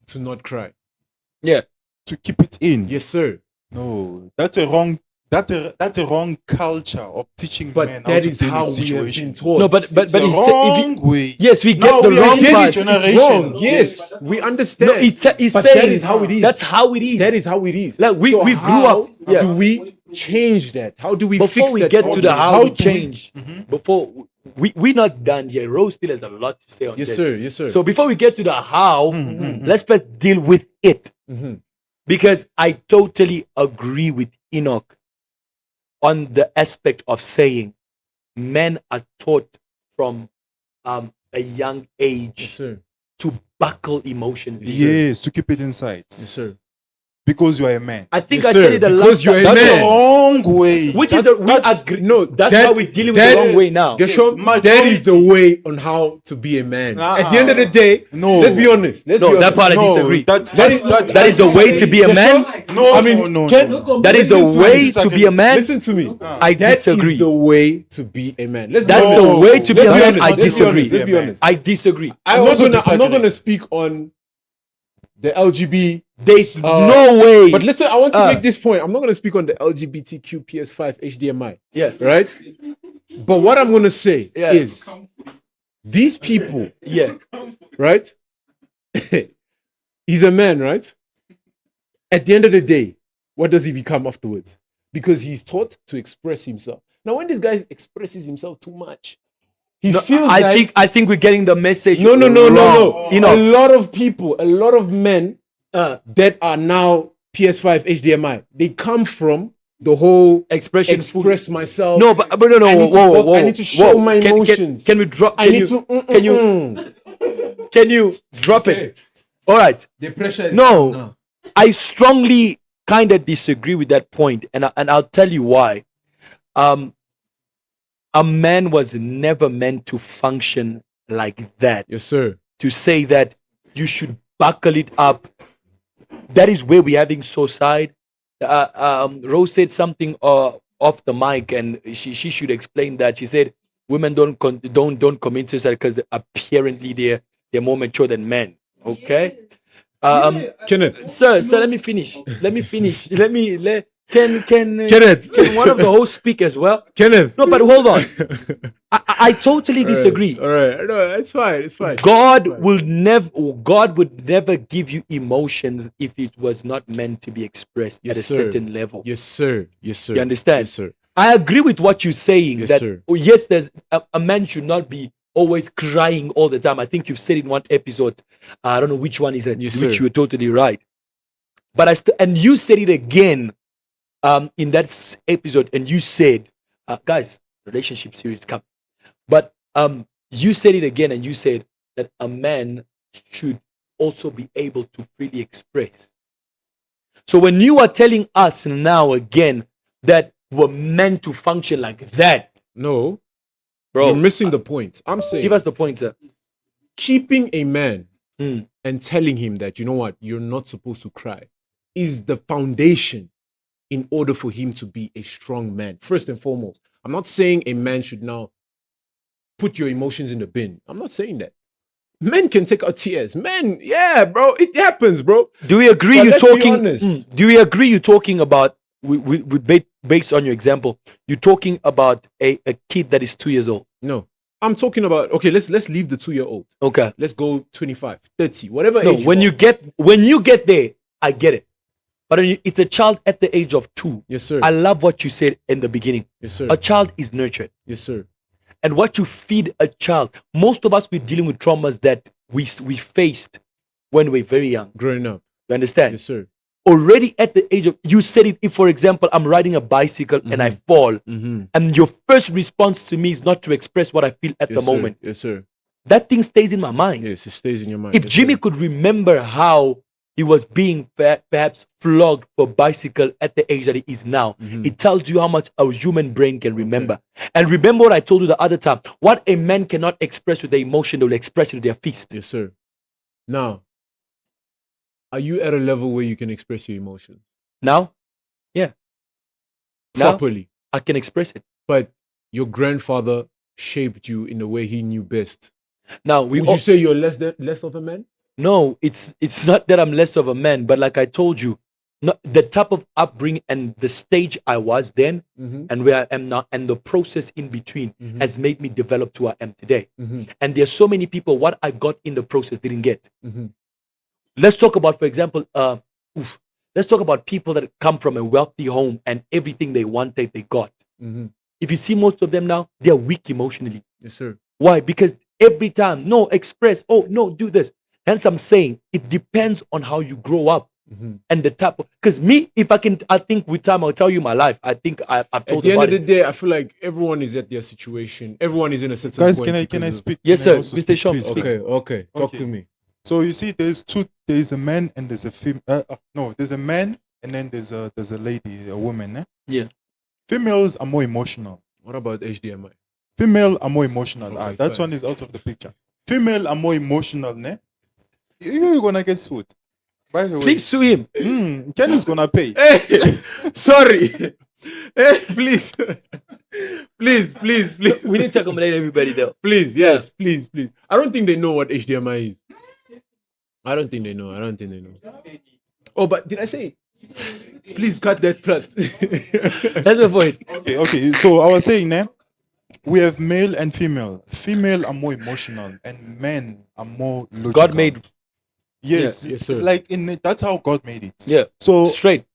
to not cry. Yeah. to keep it in. Yes, sir. No, that's a wrong. That's a wrong culture of teaching But men how that to is deal how with we have been situations. taught. No, but It's a he said, wrong way. yes, we No, get the we are wrong in this part. generation. It's wrong. Yes, we understand. No, he's but saying that is how it is. That's how it is. That is how it is. Like we grew how up. Yeah. do we change that? How do we Before fix we that? get to the problem? how we do we- change, before we're not done here. Rose still has a lot to say on Yes, this. sir. Yes, sir. So before we get to the how, let's first deal with it. Mhm. Because I totally agree with Enoch on the aspect of saying men are taught from a young Yes, age sir. to buckle emotions. Yes, to keep it inside. Yes, sir. Because you are a man. I think Yes, I said sir. it the Because last you're a time. That's man. the wrong way. Which is That's- the that's- agree. No, That's that- how we're dealing with that the wrong way is- now. Yes, Gershom, that majority- is the way on how to be a man. At the end of the day, No. let's be honest. Let's be No, honest. that part I No, disagree. that That is the I way to be a disagree. man. No, I mean, no. That is the Listen to way me. to be a man. Listen to me. I That disagree. is the way to be a man. Let's be That's honest. the way to be a Let's be man. honest. I Let's be disagree. honest. Let's be honest. I disagree. I'm not disagree. gonna speak on the LGB. There's no way. But listen, I want to make this point. I'm not gonna speak on the LGBTQ PS5 HDMI. Yeah. Right? But what I'm gonna say Yeah. is these people, Yeah. right? He's a man, right? At the end of the day, what does he become afterwards? Because he's taught to express himself. Now, when this guy expresses himself too much, he No, feels I think we're getting the message. no. wrong. You A know, lot of people, a lot of men uh, that are now PS5 HDMI, they come from the whole expression. express myself. No, but no. I need to Whoa, talk, whoa, I need to show whoa. my emotions. Can we drop? I Can need you? to. Can you? Can you drop it? All right. The pressure is No. down now. I strongly kind of disagree with that point, and I'll tell you why. A man was never meant to function like that. Yes, sir. To say that you should buckle it up. That is where we're having suicide. Rose said something off the mic, and she should explain that. She said women don't commit suicide because apparently they're more mature than men. Okay. Kenneth. Sir, let me finish. Let me finish. Can Kenneth. can one of the hosts speak as well? Kenneth. No, but hold on. I totally disagree. All right. No, it's fine. It's fine. God would never give you emotions if it was not meant to be expressed Yes, at a sir. certain level. Yes, sir. Yes, sir. You understand? Yes, sir. I agree with what you're saying. Yes, that sir. yes, there's a man should not be always crying all the time. I think you've said in one episode. I don't know which one is it. Yes, which sir. you were totally right. But and you said it again in that episode, and you said, guys, relationship series come. But you said it again, and you said that a man should also be able to freely express. So when you are telling us now again that we're meant to function like that, No, bro, you're missing the point. I'm saying give us the point, sir. keeping a man Mm. and telling him that, you know what, you're not supposed to cry is the foundation in order for him to be a strong man. First and foremost, I'm not saying a man should now put your emotions in the bin. I'm not saying that. Men can take out tears. Men, yeah, bro, it happens, bro. Do we agree But you're let's be talking? honest. Do we agree you're talking about? Based on your example, you're talking about a kid that is 2 years old. No, I'm talking about, okay, let's leave the 2-year-old. Okay. Let's go 25, 30, whatever No, age. when you get there, I get it. But it's a child at the age of 2. Yes, sir. I love what you said in the beginning. Yes, sir. A child is nurtured. Yes, sir. And what you feed a child, most of us, we're dealing with traumas that we faced when we're very young. Growing up. You understand? Yes, sir. Already at the age of, you said it, if for example, I'm riding a bicycle and I fall, and your first response to me is not to express what I feel at the moment. Yes, sir. That thing stays in my mind. Yes, it stays in your mind. If Yes, Jimmy sir. could remember how he was being perhaps flogged for bicycle at the age that he is now, it tells you how much a human brain can remember. And remember what I told you the other time. What a man cannot express with their emotion, they will express it with their fist. Yes, sir. Now, are you at a level where you can express your emotions Now, yeah. Now, properly? I can express it. But your grandfather shaped you in the way he knew best. Now, Would you say you're less of a man? No, it's not that I'm less of a man, but like I told you, the type of upbringing and the stage I was then and where I am now and the process in between has made me develop to where I am today. And there's so many people, what I got in the process didn't get. Let's talk about, for example, let's talk about people that come from a wealthy home and everything they wanted, they got. If you see most of them now, they're weak emotionally. Yes, sir. Why? Because every time, no, express, oh, no, do this. Hence, I'm saying it depends on how you grow up and the type of. Because me, if I think with time, I'll tell you my life. I think I've told At the end about of the it. day, I feel like everyone is at their situation. Everyone is in a certain Guys, point. can I because of- speak? Yes, Can I sir. also Mr. speak, Shom, please? speak. Okay. Talk Okay. to me. So you see, there's a man and there's a female. No, there's a man and then there's a lady, a woman. Eh? Yeah. Females are more emotional. What about HDMI? Female are more emotional. Okay, That fine. one is out of the picture. Female are more emotional, ne? You're gonna get sued. By the way, Please sue him. Ken is gonna pay. Hey, sorry. Hey, please. please. We need to accommodate everybody though. Please, yes, please. I don't think they know what HDMI is. I don't think they know. Oh, but did I say it? Please cut that part. Let's go for it. Okay. So I was saying, ne? we have male and female. Female are more emotional, and men are more logical. God made yes, Yes, sir. like that's how God made it. yeah So straight.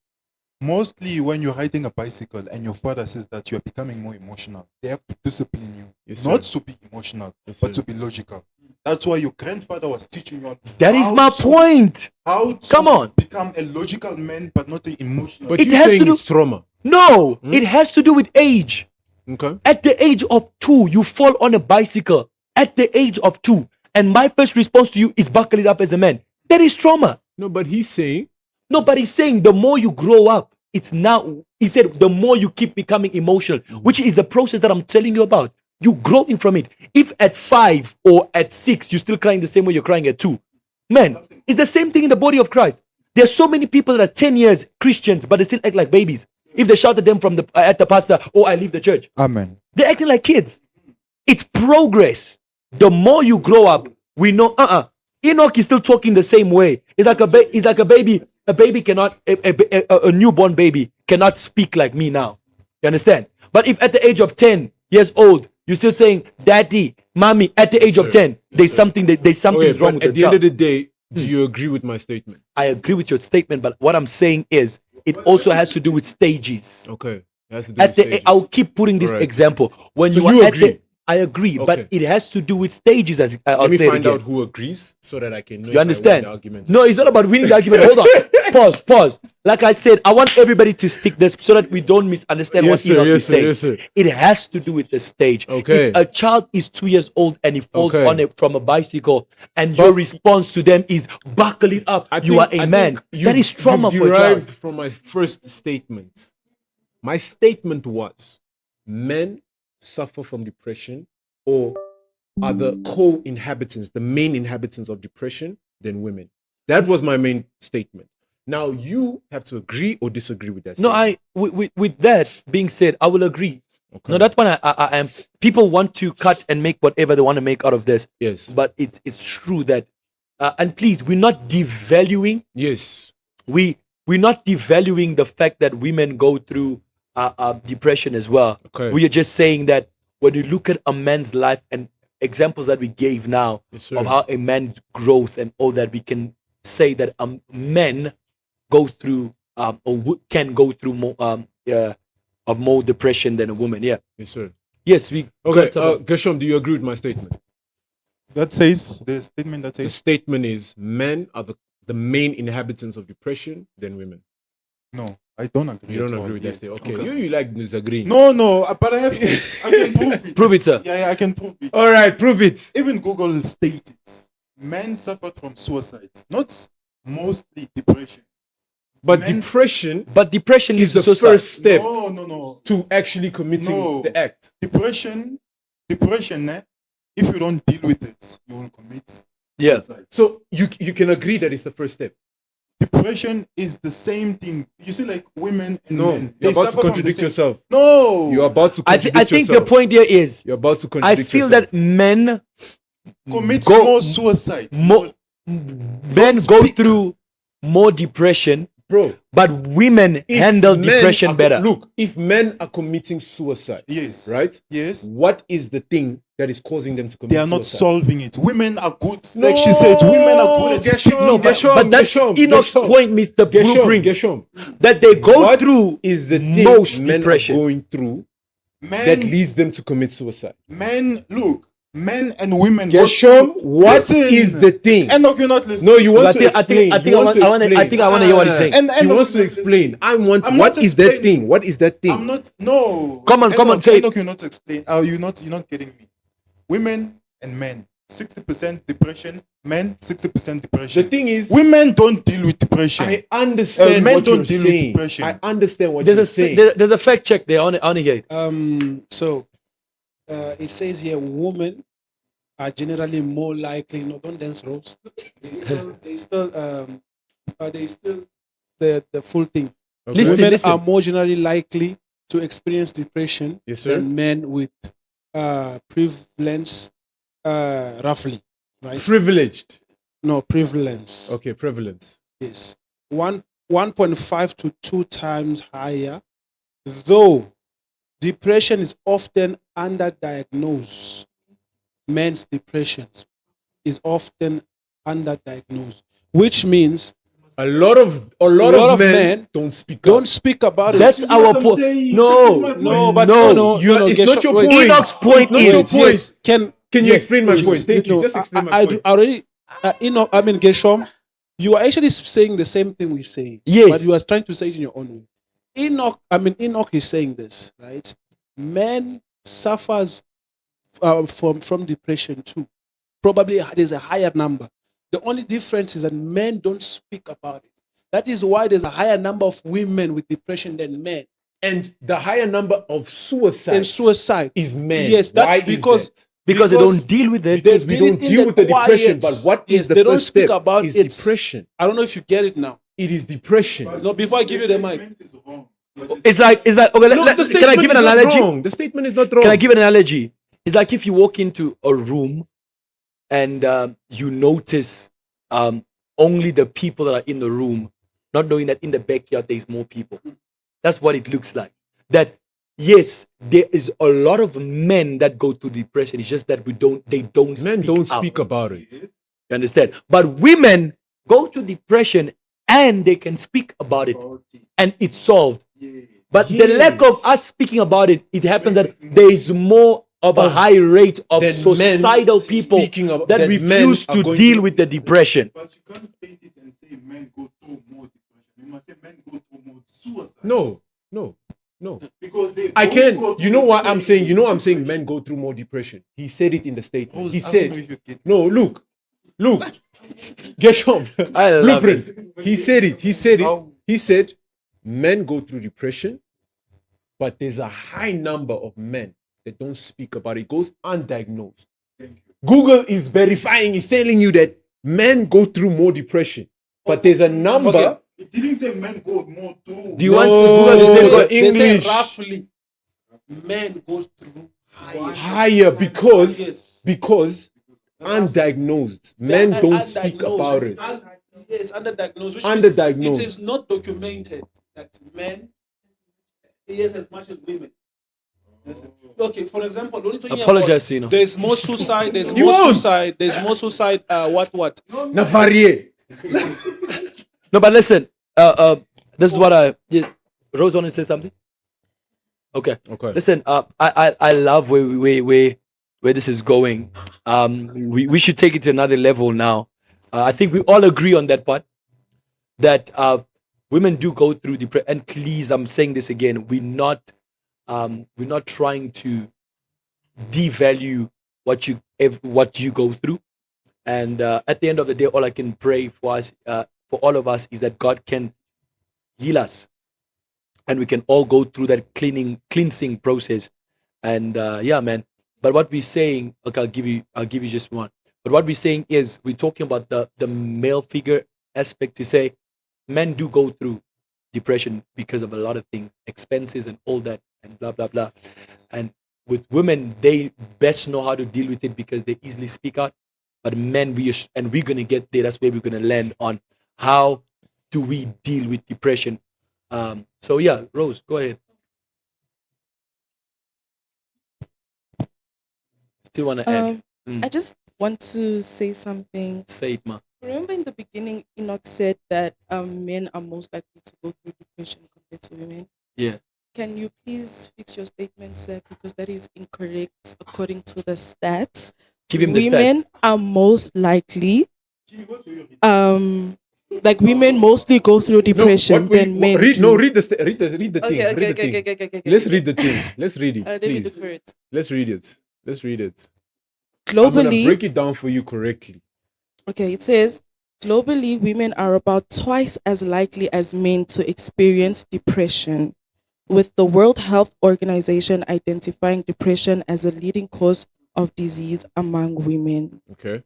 mostly when you're riding a bicycle and your father says that you're becoming more emotional, they have to discipline you, Yes, not sir. to be emotional, Yes, but sir. to be logical. That's why your grandfather was teaching you That is how my to- point. How to Come on. become a logical man, but not an emotional. But It you're has to saying do- it's trauma. No, it has to do with age. Okay. At the age of 2, you fall on a bicycle. At the age of 2, and my first response to you is buckle it up as a man. That is trauma. No, but he's saying Nobody's saying the more you grow up, it's now. He said the more you keep becoming emotional, which is the process that I'm telling you about. You growing from it. If at 5 or at 6 you're still crying the same way you're crying at 2, man, it's the same thing in the body of Christ. There's so many people that are 10 years Christians, but they still act like babies. If they shout at them from the at the pastor, "Oh, I leave the church," Amen. they're acting like kids. It's progress. The more you grow up, we know. Enoch is still talking the same way. It's like it's like a baby. A baby cannot. A newborn baby cannot speak like me now. You understand? But if at the age of 10 years old you're still saying "daddy," "mommy," at the age of sir. 10, there's something that there's something okay, wrong but with at the the end of child. the day, do you agree with my statement? I agree with your statement, but what I'm saying is it also has to do with stages. Okay. It has to do At with the stages. I'll keep putting this Alright. example. When So you are you at the agree? I agree, but Okay. it has to do with stages. As I'll Let me say it find again. out who agrees so that I can know You if understand? I win the argument. No, it's not about winning the argument. Hold on. Pause. Like I said, I want everybody to stick this so that we don't misunderstand Yes, what sir, Enoch yes, is sir, saying. yes, sir. It has to do with the stage. Okay. If a child is 2 years old and he falls Okay. on it from a bicycle, and your But- response to them is buckle it up, you are a man. That is trauma you've for a derived child. from my first statement. My statement was men suffer from depression or are the co-inhabitants, the main inhabitants of depression than women. That was my main statement. Now you have to agree or disagree with that No, statement. with that being said, I will agree. Okay. No, that one I am. People want to cut and make whatever they want to make out of this, Yes. but it's true that, and please, we're not devaluing. Yes. We're not devaluing the fact that women go through depression as well. Okay. We are just saying that when you look at a man's life and examples that we gave now Yes, sir. of how a man's growth and all that, we can say that men go through can go through more of more depression than a woman. Yeah. Yes, sir. Yes, we Okay, got some- Gershom, do you agree with my statement? That says the statement that The says statement is men are the main inhabitants of depression than women. no. I don't agree. You don't at all. agree with that Yes. statement. Okay. Okay. You like disagreeing. No, but I have facts. I can prove it. Prove it, sir. Yeah, I can prove it. All right, prove it. Even Google stated men suffered from suicide, not mostly depression. But Men- depression But depression is leads the to suicide. first step No. to actually committing No. the act. Depression, if you don't deal with it, you will commit Yeah. suicide. So you can agree that it's the first step. Depression is the same thing. You see, like women and No, men. you're about to suffer from the contradict same- yourself. No. You're about to I contradict think the yourself. point here is You're about to I contradict feel yourself. that men commit go- more suicide. men Don't go speak. through more depression, Bro, but women if handle men depression are better. Look, if men are committing suicide, Yes. right? Yes. What is the thing that is causing them to commit They are not suicide? solving it. Women are good. Like she said, women are good at Gershom, speaking. No, but, Gershom, but that's Gershom, Enoch's Gershom. point, Mr. Blueprint, Gershom, that they go what through is the thing most men depression. are going through Men, that leads them to commit suicide? Men and women. Gershom, what Listen. is the thing? Enoch, you're not listening. No, you want I to think- I explain. think- You want to explain. I think I want to hear what he's saying. And He Enoch wants is to not explain. listening. I want. I'm What not is that explaining. thing? What is that thing? I'm not. No. Come on, say it. Enoch, you're not explaining. You're not getting me. Women and men. 60% depression. Men, 60% The depression. thing is, Women don't deal with depression. I understand men what don't you're deal with saying. depression. I understand what There's you're a saying. there's a fact check there. I want to hear it. So it says here women are generally more likely. No, don't dance, Rose. They still the full thing. Okay. Listen, Women listen. are more generally likely to experience depression Yes, sir. than men with prevalence, roughly, right? Privileged. No, prevalence. Okay, prevalence. Yes. 1.5 to 2 times higher, though depression is often underdiagnosed. Men's depressions is often underdiagnosed, which means A lot of men don't speak don't up. speak about it. That's our point. No, No, but no. no. It's not your wait, point. Enoch's point It's not your is- point. Yes, Can you Yes, explain my yes, point? Thank you. no, Just explain my I point. already, Gershom, you are actually saying the same thing we say. Yes. But you are trying to say it in your own way. Enoch is saying this, right? Men suffers from depression too. Probably there's a higher number. The only difference is that men don't speak about it. That is why there's a higher number of women with depression than men. And the higher number of suicide And suicide is men. Yes, that's Why because is that? because they don't deal with it. Because we did it don't in deal the with the depression. quiet. But what is Yes, the they don't first speak step? about Is it. depression. I don't know if you get it now. It is depression. No, before I give you the mic. It's like okay. No, the can I statement give is an not analogy? wrong. The statement is not wrong. Can I give an analogy? It's like if you walk into a room and you notice only the people that are in the room, not knowing that in the backyard there's more people. That's what it looks like. That yes, there is a lot of men that go through depression. It's just that they don't Men speak don't out. speak about it. You understand? But women go to depression and they can speak about it and it's solved. But the lack of Yes. us speaking about it, it happens that there is more of a high rate of Then societal men people speaking of- that that refuse men are to going deal to- with the depression. But you can't state it and say men go through more depression. You must say men go through more suicide. No. Because they I both can. go through You know the what I'm same saying? You know what I'm saying? depression. Men go through more depression. He said it in the statement. Rose, He I don't said, know if you get no, look. Gershom. I love Blueprint. this. He said it. How- He said, men go through depression, but there's a high number of men that don't speak about it. It goes undiagnosed. Thank you. Google is verifying, is telling you that men go through more depression. But there's a number. Okay. It didn't say men go more through. Do you No, want to Google they this? say Say, the They say English. roughly men go through higher. Higher because Yes. undiagnosed. Men They are don't speak undiagnosed. about it. Yes, underdiagnosed. Which Underdiagnosed. means it is not documented that men, yes, as much as women. Okay, for example, the only thing Apologize, Sino. there's more suicide. There's You more won't. suicide. There's more suicide. What? Navarie. No, but listen. This is what Rose wanted to say something. Okay. Okay. Listen. I love where this is going. We should take it to another level now. I think we all agree on that part. That women do go through depression. And please, I'm saying this again. We're not trying to devalue what you go through. And at the end of the day, all I can pray for us, for all of us, is that God can heal us, and we can all go through that cleansing process. And yeah, man. But what we're saying, okay, I'll give you just one. But what we're saying is, we're talking about the male figure aspect, to say men do go through depression because of a lot of things, expenses and all that, and blah blah blah. And with women, they best know how to deal with it because they easily speak out. But men, we're gonna get there. That's where we're gonna land on how do we deal with depression. So yeah, Rose, go ahead. Still wanna add? I just want to say something. Say it, ma. Remember in the beginning, Enoch said that men are most likely to go through depression compared to women. Yeah. Can you please fix your statement, sir? Because that is incorrect according to the stats. Give him the Women stats. are most likely, like women mostly go through depression than men read? do. No, read the thing. Read the thing. Okay, read the thing. Let's read the thing. Let's read it, Let me look please. for it. Let's read it. Let's read it. I'm gonna Globally, break it down for you correctly. okay, it says globally, women are about twice as likely as men to experience depression, with the World Health Organization identifying depression as a leading cause of disease among women. Okay.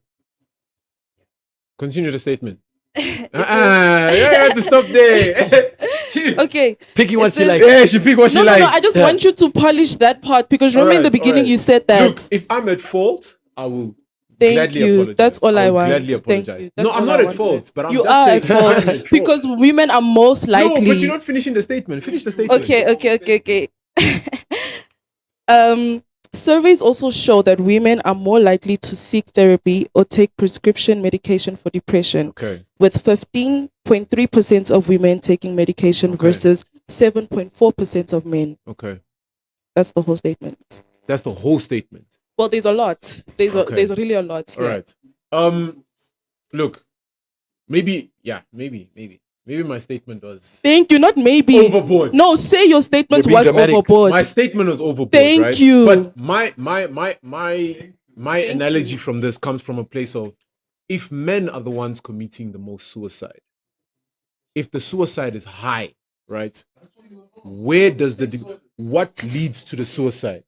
Continue the statement. It You have to stop there. says- okay, Picking what It she says- likes. Yeah, she pick what she no, likes. I just Yeah. want you to polish that part because remember in the Alright, beginning alright. you said that. Look, if I'm at fault, I will Thank gladly you. apologize. That's all I will want. Gladly Thank apologize. you. That's No, I'm all not I at wanted. fault, but I'm You just are saying at I'm fault at fault. because women are most likely. No, but you're not finishing the statement. Finish the statement. Okay. Surveys also show that women are more likely to seek therapy or take prescription medication for depression, Okay. with 15.3% of women taking medication Okay. versus 7.4% of men. Okay. That's the whole statement. That's the whole statement. Well, there's a lot. Okay. There's really a lot All here. right. Look, maybe my statement was Thank you. Not maybe. overboard. No, say your statement You're being was dramatic. overboard. My statement was overboard, Thank right? you. But my analogy you. from this comes from a place of, if men are the ones committing the most suicide, if the suicide is high, right? Where does what leads to the suicide?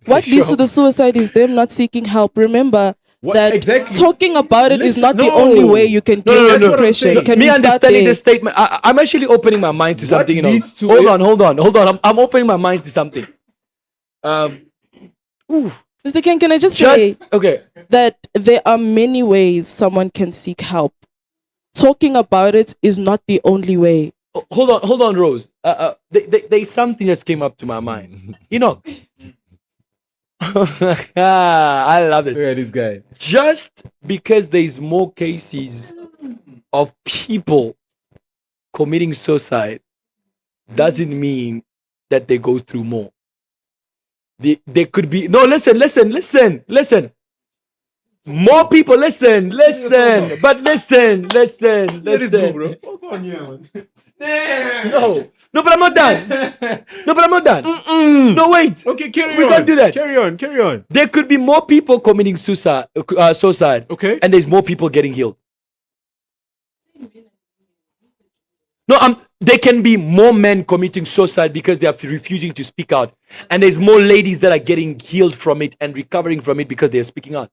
What leads Sure. to the suicide is them not seeking help. Remember What that exactly? talking about it is Listen, not the no. only way you can deal no, with that's what I'm depression. saying. Can Me we start understanding there? this statement, I'm actually opening my mind to What something. You know, leads to hold it? on. I'm opening my mind to something. Mr. Ken, can I just Just say okay. that there are many ways someone can seek help. Talking about it is not the only way. Hold on, Rose. There's something that came up to my mind. You know, I love it. Look at this guy. Just because there's more cases of people committing suicide doesn't mean that they go through more. They could be no. Listen. More people listen, but listen. Let it go, bro. Hold on, yeah. No, but I'm not done. No, wait. Okay, carry We on. can't do that. Carry on. There could be more people committing suicide, Okay. and there's more people getting healed. No, there can be more men committing suicide because they are refusing to speak out, and there's more ladies that are getting healed from it and recovering from it because they are speaking out.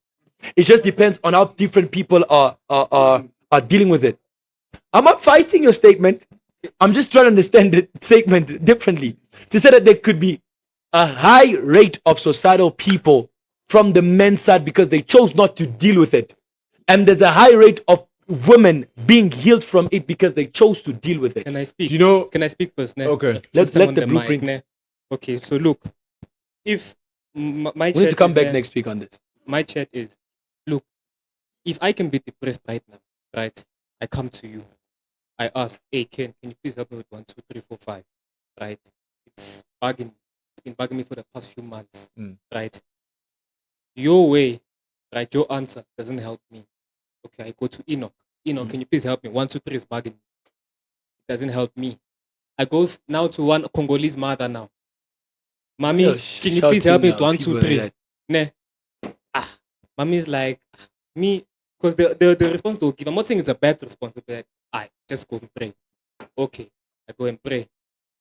It just depends on how different people are dealing with it. I'm not fighting your statement. I'm just trying to understand the statement differently. To say that there could be a high rate of suicidal people from the men's side because they chose not to deal with it, and there's a high rate of women being healed from it because they chose to deal with it. Can I speak? Do you know? Can I speak first? Ne? Okay. First Let I'm on the mic, blueprints. ne? Okay, so look, if my We need to chat come is, back ne, next week on this. my chat is, look, if I can be depressed right now, right? I come to you, I ask, hey Ken, can you please help me with 1, 2, 3, 4, 5, right? It's bugging me. It's been bugging me for the past few months, right? Your way, right? Your answer doesn't help me. Okay, I go to Enoch. Enoch, can you please help me? 1, 2, 3 is bugging me. It doesn't help me. I go now to one Congolese mother now. Mommy, You're can you please help me with shouting 1, out 2, people like 3? that. Ne. Mommy's like, me, because the response they'll give, I'm not saying it's a bad response, but like, I just go and pray. Okay, I go and pray.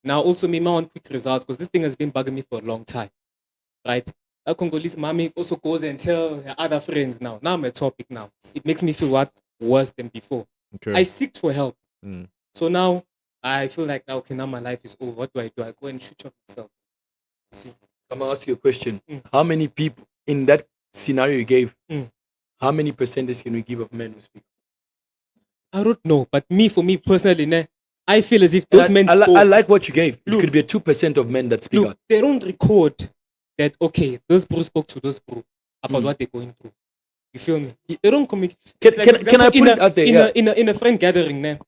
Now, also, me, I want quick results because this thing has been bugging me for a long time, right? A Congolese mommy also goes and tell her other friends now. Now I'm a topic now. It makes me feel what? Worse than before. Okay. I seek for help. Mm. So now I feel like, okay, now my life is over. What do? I go and shoot off myself. See, I'm gonna ask you a question. Mm. How many people in that scenario you gave? Mm. How many percentage can we give of men who speak? I don't know, but for me personally, ne, I feel as if And those men I spoke. like what you gave. It Look. could be a 2% of men that speak Look, out. they don't record that. Okay, those bros spoke to those bro about Mm. what they're going through. You feel me? They don't communicate. Can I put it out there? Yeah. In a friend gathering, ne,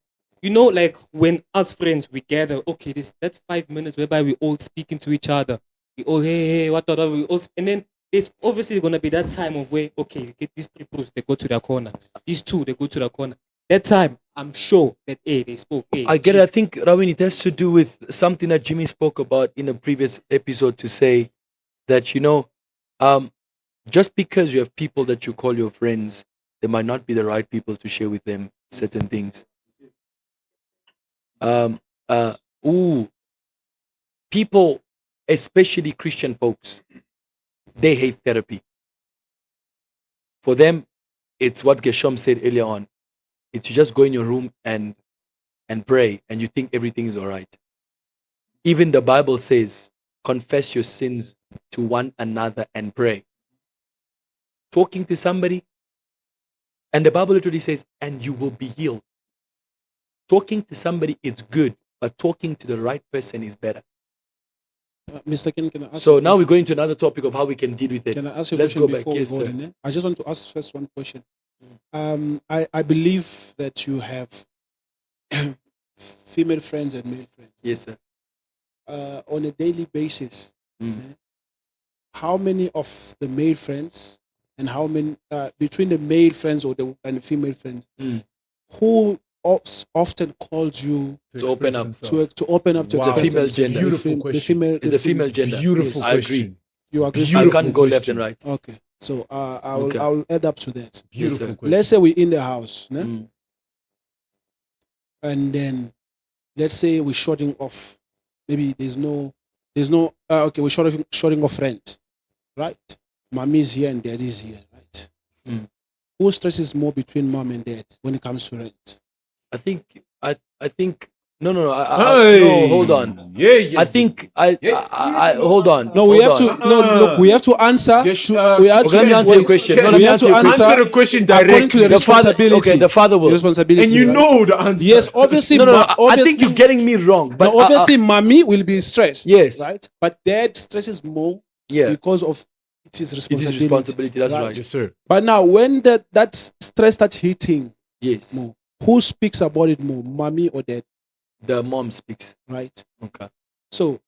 you know, like when us friends we gather. Okay, that 5 minutes whereby we all speaking to each other. We all hey what we all, and then there's obviously gonna be that time of where okay, you get these 3 bros, they go to their corner. These 2, they go to their corner. That time, I'm sure that hey, they spoke. Hey, I get it. chief, I think, Rawin, it has to do with something that Jimmy spoke about in a previous episode to say that, just because you have people that you call your friends, they might not be the right people to share with them certain things. Um, uh, ooh, people, especially Christian folks, they hate therapy. For them, it's what Geshem said earlier on. It's you just go in your room and pray, and you think everything is all right. Even the Bible says, confess your sins to one another and pray. Talking to somebody, and the Bible literally says, and you will be healed. Talking to somebody is good, but talking to the right person is better. Mr. Ken, can I ask So you a now we're question? going to another topic of how we can deal with it. Can I ask you a Let's question go back. before we Yes, go sir. in there? I just want to ask first one question. I believe that you have female friends and male friends. Yes, sir. On a daily basis, Mm. how many of the male friends and how many between the male friends and the female friends, Mm. who often calls you To open up. to open up to Wow. The express female themselves? gender. Beautiful The question. female, It's the female gender. Beautiful I agree. question. You agree? I Beautiful can't go left question. and right. Okay, so Okay. I will add up to that. Beautiful sir. question. Let's say we're in the house, né? Mm. And then let's say we're shorting off. Maybe there's no okay, we're shorting off rent, right? Mommy's here and daddy's here, right? Mm. Who stresses more between mom and dad when it comes to rent? I think no, Hey. no, hold on. Yeah, yeah. I think Yeah. hold on. No, we hold have on. to no look. We have to answer. Yes, We have Okay, let me to answer your wait. question. Ken, No, let We me have answer to your answer question. Answer the question according to directly. the The father, responsibility. okay, the father The will. responsibility. And you right? know the answer. Yes, obviously. No, I obviously, think you're getting me wrong. But no, obviously, mommy will be stressed. Yes. Right. But dad stresses more yeah, because of it's his it is responsibility. responsibility. That's right. Right. Yes, sir. But now, when that stress starts hitting Yes, more, who speaks about it more, mommy or dad? the mom speaks. Right. Okay. So,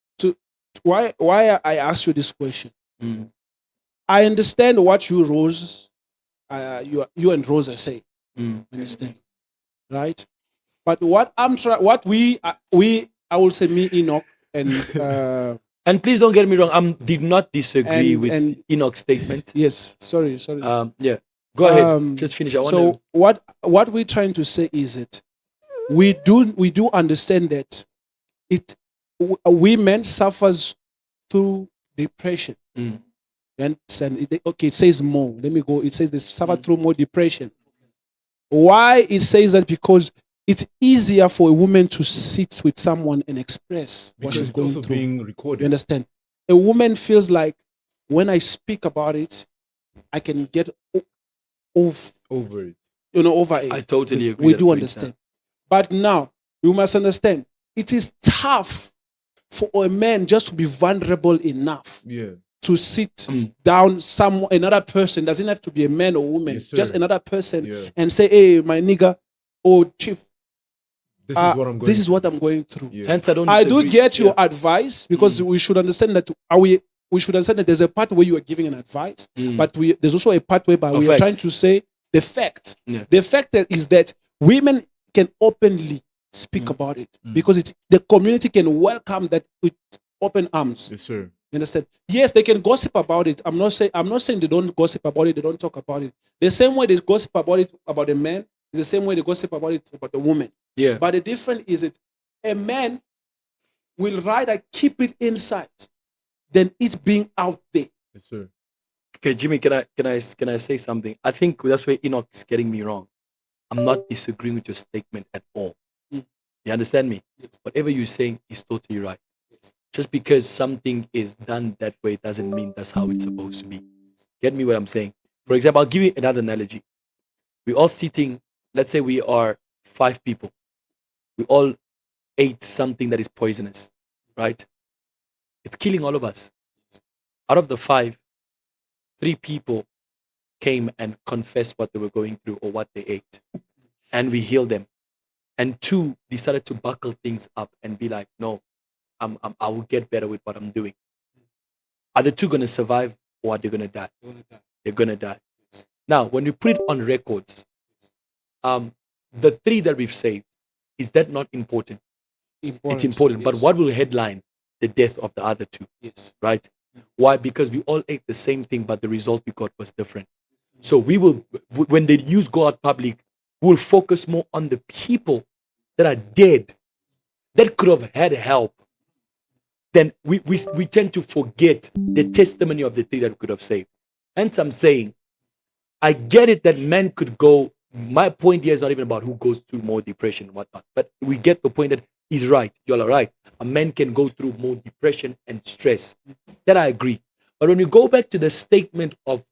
why I asked you this question? Mm. I understand what you Rose, you and Rosa say. Mm. Understand, right? But what I'm trying, what we, I will say me Enoch and And please don't get me wrong. I did not disagree with and Enoch's statement. yes, sorry. Yeah. Go ahead. Um, Just finish. I want So to. what we're trying to say is that we do understand that women suffers through depression. Mm. You understand? Okay, it says more. Let me go. It says they suffer Mm. through more depression. Why it says that? Because it's easier for a woman to sit with someone and express what Because she's it's going also through. being You recorded. understand? A woman feels like when I speak about it, I can get Over it. over it. I totally agree. We that do point, understand. But now you must understand it is tough for a man just to be vulnerable enough Yeah. to sit Mm. down another person, doesn't have to be a man or woman, Yes, just sir. another person, Yeah. and say, hey, my nigga or chief, This is what I'm going this is through. what I'm going through. Yeah. Hence, I don't. I do disagree. get your Yeah. advice because we should understand that we should understand that there's a part where you are giving an advice, Mm. but there's also a part whereby we are trying Facts. to say the fact. Yeah. The fact that is that women can openly speak Mm. about it Mm. because the community can welcome that with open arms. Yes, sir. You understand? Yes, they can gossip about it. I'm not saying they don't gossip about it, they don't talk about it. The same way they gossip about it about the man is the same way they gossip about it about the woman. Yeah. But the difference is that a man will rather keep it inside than it being out there. Yes, sir. Okay, Jimmy, can I say something? I think that's where Enoch is getting me wrong. I'm not disagreeing with your statement at all. Mm. You understand me? Yes. Whatever you're saying is totally right. Yes. Just because something is done that way doesn't mean that's how it's supposed to be. Get me what I'm saying? For example, I'll give you another analogy. We're all sitting, let's say we are 5 people. We all ate something that is poisonous, right? It's killing all of us. Out of the 5, 3 people came and confessed what they were going through or what they ate, and we healed them. And 2 decided to buckle things up and be like, no, I will get better with what I'm doing. Are the 2 going to survive or are they going to die? They're going to die. Now, when we put it on records, the 3 that we've saved, is that not important? It's important. But yes. what will headline the death of the other 2? Yes. Right? Why? Because we all ate the same thing, but the result we got was different. So we will, when they use go out public, we'll focus more on the people that are dead, that could have had help. Then we tend to forget the testimony of the 3 that we could have saved. Hence, I'm saying, I get it that men could go. My point here is not even about who goes through more depression and whatnot, but we get the point that he's right. You're all right. A man can go through more depression and stress. That I agree. But when you go back to the statement of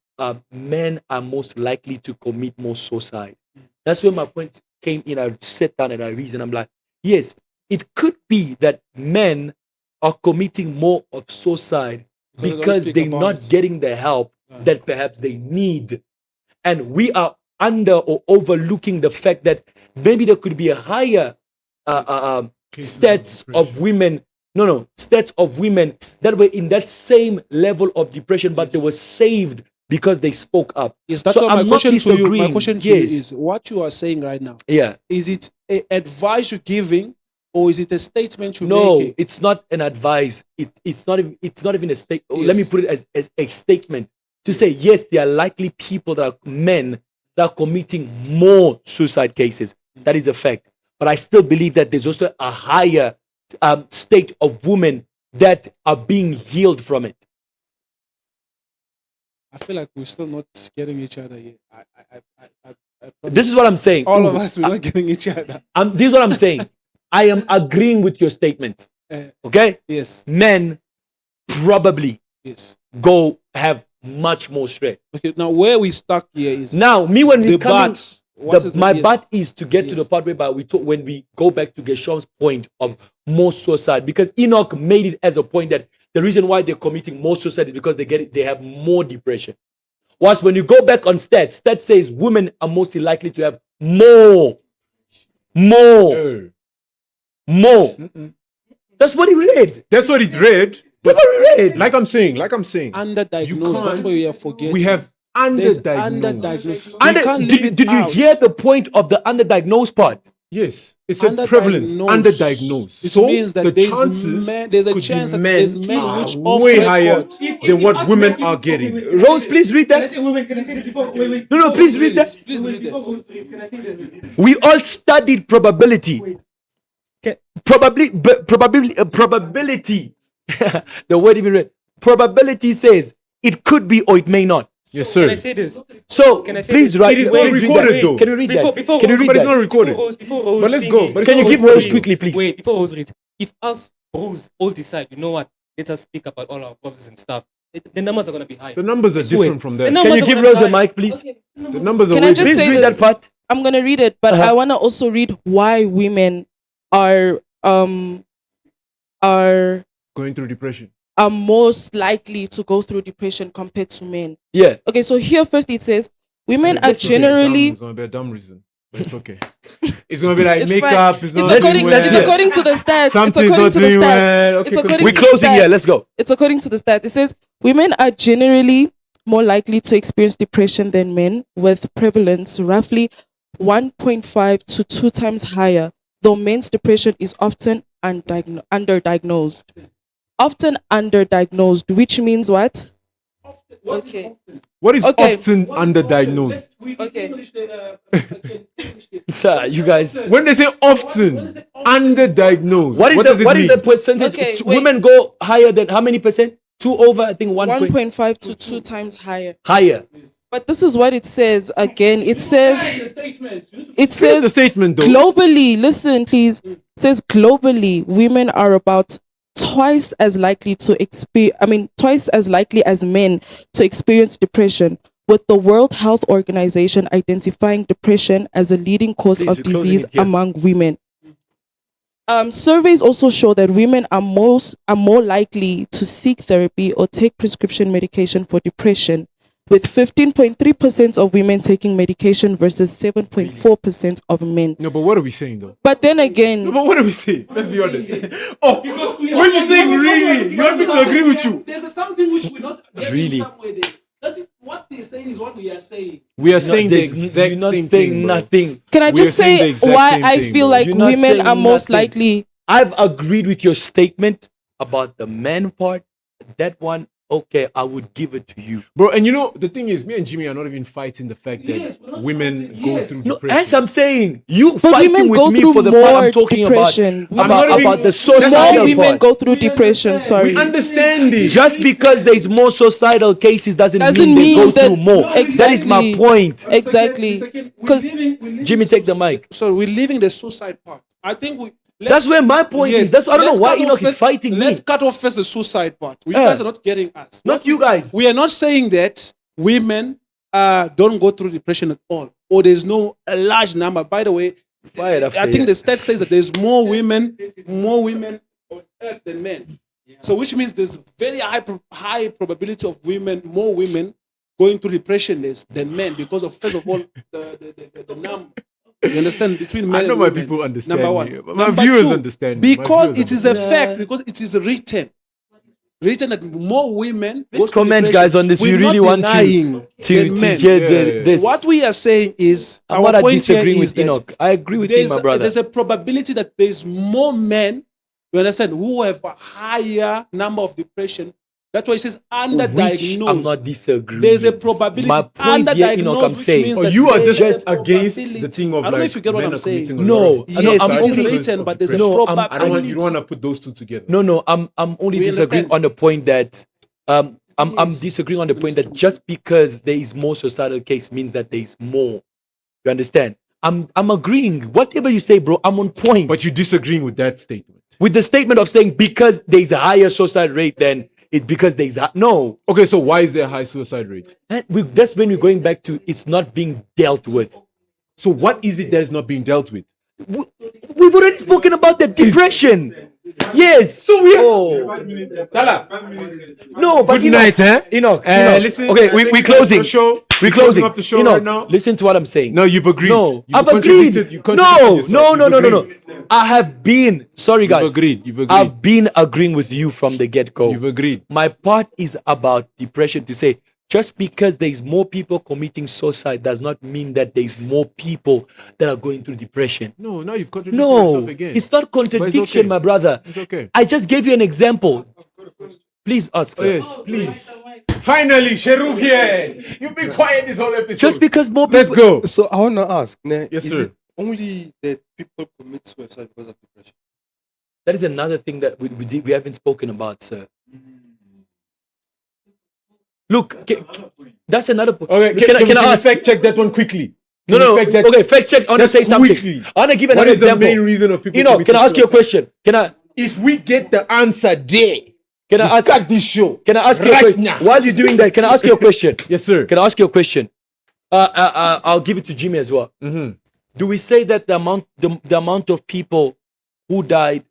men are most likely to commit more suicide, that's where my point came in. I sat down and I reasoned. I'm like, yes, it could be that men are committing more of suicide Because they don't because speak they're about not it. getting the help Yeah. that perhaps they need. And we are under or overlooking the fact that maybe there could be a higher Cases of stats of depression. women. No, stats of women that were in that same level of depression, but they Yes. were saved because they spoke up. Yes, that's So why my I'm not question to you. My disagreeing. question to you Yes. is: what you are saying right now, Yeah. is it a advice you're giving, or is it a statement you're No, making? it's not an advice. It's not even a state. Let me Yes. put it as a statement to say yes, there are likely people that are men that are committing more suicide cases. That is a fact. But I still believe that there's also a higher state of women that are being healed from it. I feel like we're still not getting each other yet. I This is what I'm saying. all of Ooh, us, we're not getting each other. this is what I'm saying. I am agreeing with your statement. Uh, Okay, yes, men probably yes. go have much more stress. Okay, now where we stuck here is Now, me when we the come in, but. What is my yes. but is to get to the Yes. part whereby we talk when we go back to Gershom's point of Yes. more suicide, because Enoch made it as a point that the reason why they're committing more suicide is because they have more depression. Whilst when you go back on stats says women are mostly likely to have more. Oh. That's what he read. That's what it read. That's what he read. Like I'm saying, Underdiagnosed. That's can't- what we are forgetting. we have There's underdiagnosed. underdiagnosed. Under- We can't leave it did you out. hear the point of the underdiagnosed part? Yes, it's a prevalence, underdiagnosed. It So means that the there's chances there's a could chance be that men there's men are which off way higher record. than what women are getting. Rose, please read that. Can I say this before? Wait. No, please read that. Please read Before that. Rose reads, can I say this? We all studied probability. Probability. The word even read. Probability says it could be or it may not. Yes, sir. Can I say this? So Can I say please this? write. It is please not read recorded, that. though. Can you read that? Before Can you Rose- read but it's that? not recorded. Before Rose But let's go, thingy- but it's Can you not give Rose Rose reads. quickly, please? Wait, before Rose reads. If us Rose all decide, you know what? Let us speak about all our problems and stuff. The numbers are gonna be high. The numbers are swear. different from that. No, Can you numbers are give gonna Rose be a high. mic, please? The numbers are Can I way just Please say read this? that part. I'm gonna read it, but I wanna also read why women are going through depression. most likely to go through depression compared to men. Yeah. Okay, so here first it says women are It's gonna be a generally it's gonna be a dumb reason, but it's okay. It's gonna be like It's makeup. fine. It's not Let's- doing let's well. it's hear. according to the stats. Something's it's according not to the doing stats. well. Okay, It's according We're to closing the here. stats. Let's go. It's according to the stats. It says women are generally more likely to experience depression than men, with prevalence roughly 1.5 to 2 times higher, though men's depression is often underdiagnosed. Often underdiagnosed, which means what? Okay. What is Okay. often underdiagnosed? Okay. Sir, you guys. When they say often underdiagnosed, What does it is mean? the percentage? Okay, Women wait. go higher than how many percent? 2 over, I think 1 point 1.5 to 2 times higher. higher. But this is what it says again. It says Here's the statement, though. globally, listen please. It says globally women are about twice as likely as men to experience depression, with the World Health Organization identifying depression as a leading cause Please, of we're closing disease it here. among women. Surveys also show that women are more likely to seek therapy or take prescription medication for depression, with 15.3% of women taking medication versus 7.4% of men. No, but what are we saying though? But then again, No, but what are we saying? Let's be honest. Oh, when you're saying really, you want me to agree with you? There's something which we're not getting Really? somewhere there. That's it. What they're saying is what we are saying. We are saying the There's- exact you're not same saying thing, bro. nothing. can I We are just saying the say exact why same I thing, feel bro. like You're not women saying are most nothing. likely? I've agreed with your statement about the man part. That one, okay, I would give it to you. Bro, and you know, the thing is, me and Jimmy are not even fighting the fact that Yes, we're not women fighting. go Yes. through No, depression. as I'm saying, you But women fighting go with me through for the part more I'm talking depression. about. I'm not even- About the That's suicidal not More even- women part. go through depression. Sorry. We understand this. Just because there's more suicidal cases doesn't Doesn't mean they go mean that- through more. That is my Exactly. point. Exactly. 'Cause- Jimmy, take the mic. So we're leaving the suicide part. I think we. That's where my point is. That's I don't know let's why cut off Enoch is first- fighting me. Let's cut off first the suicide part. You Yeah. guys are not getting us. Not you guys. We are not saying that women don't go through depression at all, or there's no a large number. By the way, Quiet after I think here. the stat says that there's more women on earth than men. So which means there's very high probability of more women going through depression than men because of, first of all, the number. You understand, between men I know and my women. people understand. Number one. me. My Number viewers two, understand. because it is a Yeah. fact, because it is written that more women. Please go through comment, depression. guys, on this. We We're really not want denying to than men. get Yeah. this. What we are saying is, I'm our not point here disagreeing is with that Enoch. I agree with you, my brother. there's a probability that there's more men, you understand, who have a higher number of depression. That's why it says Which I'm underdiagnosed. not disagreeing. There's a probability My point here, Enoch, I'm underdiagnosed, which saying. means Or that you are there's just a against probability. the thing of I don't know like if you get what men I'm are saying. committing a No, lot of I know, Yes, I'm it is only- written, but there's a No, I'm- probability. I don't want you don't want to put those two together. No, I'm only We disagreeing understand. on the point that I'm Yes. disagreeing on the point that just because there is more societal case means that there is more. You understand? I'm agreeing. Whatever you say, bro, I'm on point. But you're disagreeing with that statement. with the statement of saying because there is a higher suicide rate than it because there is no. Okay, so why is there a high suicide rate? And that's when we're going back to it's not being dealt with. So what is it that's not being dealt with? We've already spoken about the depression. Yes. So we No, but Good Enoch, night, eh? Enoch, Listen. Okay, I think we're that's closing. the show. We're closing up the show Enoch, right now. listen to what I'm saying. No, you've agreed. No, You've I've agreed. You No, contradicted no, yourself. no, You've no, no, no. agreed. I have been sorry, You've guys. agreed. You've agreed. I've been agreeing with you from the get-go. You've agreed. My part is about depression to say just because there is more people committing suicide does not mean that there is more people that are going through depression. No, now you've contradicted No, yourself again. it's not contradiction, okay. my brother. It's okay. I just gave you an example. Please ask. Oh, Sir. yes, please. Finally, Sheruf here. You've been quiet this whole episode. Just because more people. Let's go. So I want to ask, Yes, is sir. it only that people commit suicide because of depression? That is another thing that we haven't spoken about, sir. Look, that's another point. Okay, can I ask? fact check that one quickly? No, Can no. we fact that- Okay, fact check. I want to just say something. quickly. I want to give What another is the example. main reason of people You know, can I committing ask you a suicide? question? If we get the answer there, Can I ask? cut this show. Can I ask you a right question? now? While you're doing that, can I ask you a question? Yes, sir. Can I ask you a question? I'll give it to Jimmy as well. Mm-hmm. Do we say that the amount of people who died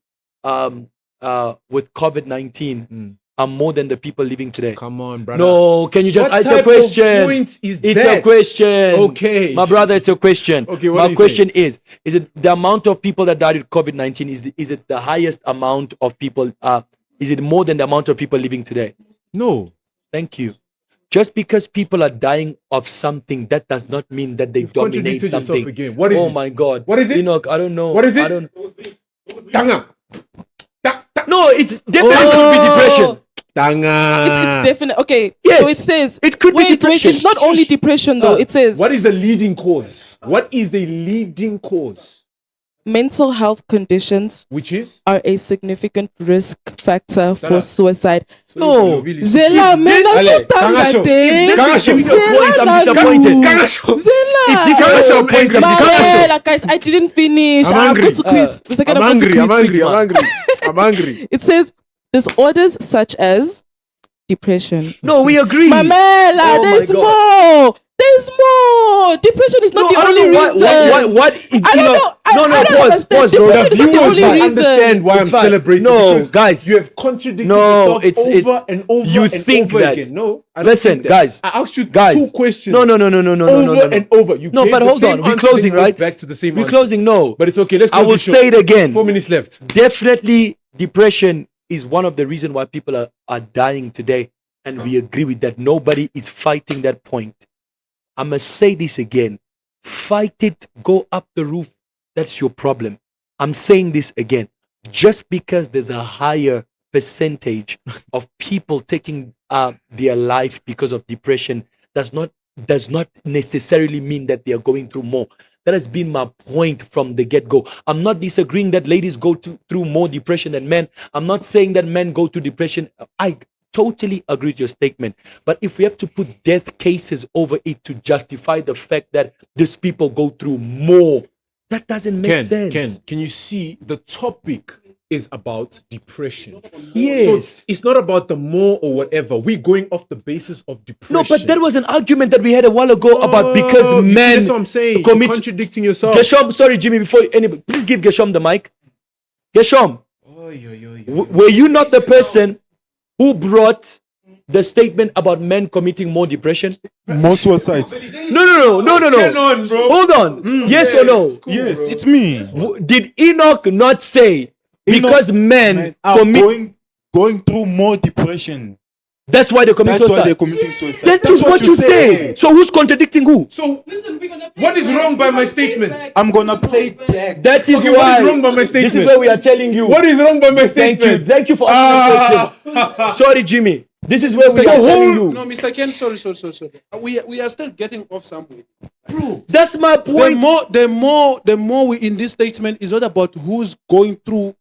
with COVID-19 are more than the people living today? Come on, brother. No, can you just? What It's a type of question. point is It's that? a question. Okay. My brother, it's a question. Okay, what My are you question is it the amount of people that died with COVID-19 is it the highest amount of people? Is it more than the amount of people living today? No. Thank you. Just because people are dying of something, that does not mean that they You've dominate contradicted yourself something. again. What is Oh it? my God. What is it? Enoch, I don't know. What is it? I don't. Tanga. No, it's definitely could be depression. Tanga. It's definite. Okay, Yes, so it says. it could be wait, depression. it's not only depression though. It says What is the leading cause? What is the leading cause? mental health conditions Which is? are a significant risk factor for Sarah. suicide. No. Zela, mina Ale, sotanga Kangasho. te. Kangasho. Give me a point, I'm Zela disappointed. na- Kangasho. Zela. If this Kangasho, is I'm angry. Mamela, guys, I didn't finish. I'm I've angry. got to quit. Mr. Ken, I'm I've got to angry. quit. I'm angry. Sigma. I'm angry. I'm angry. It says disorders such as depression. No, we agree. Mamela, Oh my there's God. more. There's more. Depression is not No, the I don't only know reason. what is I don't Enoch? know. No, I no, don't pause, understand. pause, bro. Depression The is not the viewers only will reason. understand why It's I'm fine. celebrating. No, because guys. you have contradicted No, yourself it's- over and over you and think over that. again. No, I don't Listen, think that. guys. I asked you Guys. two questions. No. over and over. You No, gave but the hold same on. We're answer, closing, then you went right? Back to the same We're answer. closing. No, But it's okay. Let's I close will the show. say it again. 4 minutes left. Definitely, depression is one of the reasons why people are dying today, and we agree with that. Nobody is fighting that point. I must say this again. Fight it, go up the roof. That's your problem. I'm saying this again. Just because there's a higher percentage of people taking their life because of depression does not necessarily mean that they are going through more. That has been my point from the get-go. I'm not disagreeing that ladies go through more depression than men. I'm not saying that men go through depression. I totally agree with your statement. But if we have to put death cases over it to justify the fact that these people go through more, that doesn't make sense. Can you see the topic is about depression? Yes. So it's not about the more or whatever. We're going off the basis of depression. No, but that was an argument that we had a while ago about because Oh, you see, men that's what I'm saying. commit. You're contradicting yourself. Geshom, sorry, Jimmy, before anybody, please give Geshom the mic. Geshom, Were you not the person who brought the statement about men committing more depression? More suicides. No. on, bro? Hold on. Yes or no? Yes, it's me. Did Enoch not say because men Men are commit? going through more depression. That's why they commit That's why suicide. they're committing suicide. That That's is what you say. So who's contradicting who? So what is wrong by my statement? I'm gonna play it back. That is Okay, why. what is wrong by my This is statement? where we are telling you. What is wrong by my Thank you. statement? Thank you for asking the question. Sorry, Jimmy. This is where we are telling you. No, Mr. Ken, sorry. We are still getting off somewhere. That's my point. The more we in this statement is not about who's going through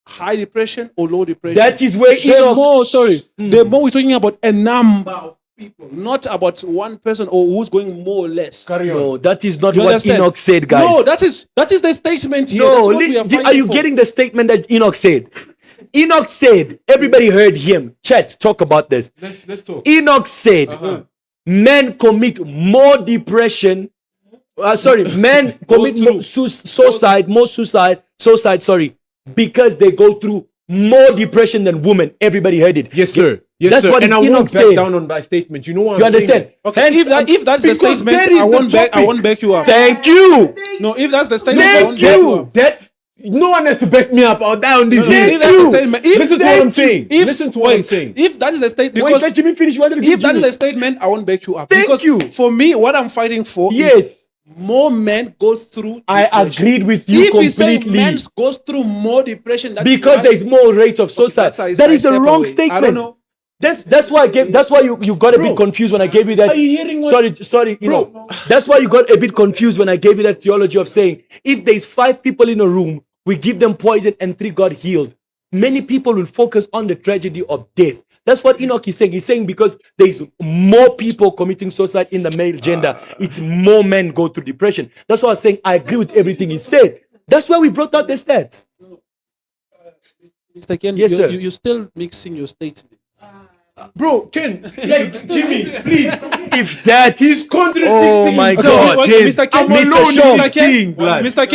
high depression or low depression. That is where The more we're talking about a number of people, not about one person or who's going more or less. No, that is not You what understand? Enoch said, guys. No, that is the statement here. No, That's what we are fighting are you for. getting the statement that Enoch said? Enoch said, everybody heard him. Chat, talk about this. Let's talk. Enoch said, men commit more depression. Men commit more suicide, because they go through more depression than women. Everybody heard it. Yes, sir. Yes, That's sir. what And I Enoch won't back said. down on my statement. You know what You I'm saying? understand? Okay, Hence, if that's the because statement, that is I the won't back you up. thank you. No, if that's the statement, I Thank won't back you you. up. That no one has to back me up or down this No, here. if that's the statement, Listen to what I'm saying. Listen to what I'm saying. If that is the statement, Wait, because let Jimmy finish. if that is the statement, I won't back you up. Thank because you. For me, what I'm fighting for is Yes, more men go through I depression. agreed with you If he's saying completely. men goes through more depression, that's Because why- there's more rates of suicide. that's how That I is a step wrong away. statement. I don't know. That's why I gave. That's why you got a bit confused when I gave you that. Are you hearing what- Sorry, you know. That's why you got a bit confused when I gave you that theology of saying if there's 5 people in a room, we give them poison and 3 got healed. Many people will focus on the tragedy of death. That's what Enoch is saying. He's saying because there's more people committing suicide in the male gender, it's more men go through depression. That's why I was saying I agree with everything he said. That's why we brought out the stats. Mr. Ken, Yes, sir. you're still mixing your statement. Bro, Ken, like Jimmy, please. If that He's contradicting Oh my himself. God, James. Mr. Ken, I'm alone in this thing, blood. Mr.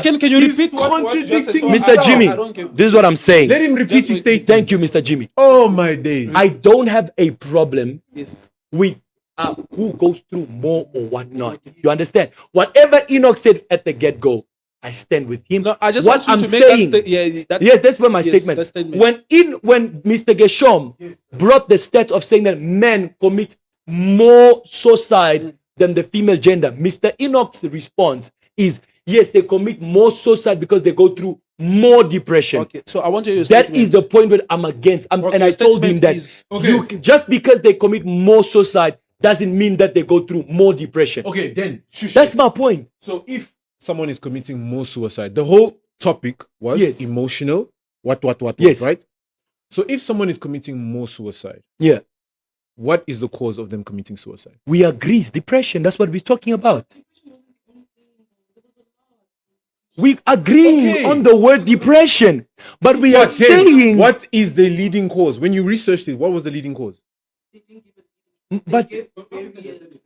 Ken, can you He's repeat what you just said? contradicting Mr. himself. Jimmy, I don't get- this is what I'm saying. Let him repeat his statement. Thank you, Mr. Jimmy. Oh my days. I don't have a problem Yes. with who goes through more or whatnot. You understand? Whatever Enoch said at the get-go, I stand with him. No, I just what want you I'm to make saying, that that yes, that's where my yes, statement. that statement. When Mr. Gershom brought the stat of saying that men commit more suicide than the female gender, Mr. Enoch's response is yes, they commit more suicide because they go through more depression. Okay, so I want to hear your That statement. is the point where I'm against. Okay, And I your told him statement that is- just because they commit more suicide doesn't mean that they go through more depression. Okay, then. Shush. That's my point. So if someone is committing more suicide, the whole topic was Yes. emotional. What, Yes. right? So if someone is committing more suicide, Yeah. what is the cause of them committing suicide? We agree, it's depression. That's what we're talking about. We agree Okay. on the word depression, but we are But then, saying what is the leading cause? When you researched it, what was the leading cause? but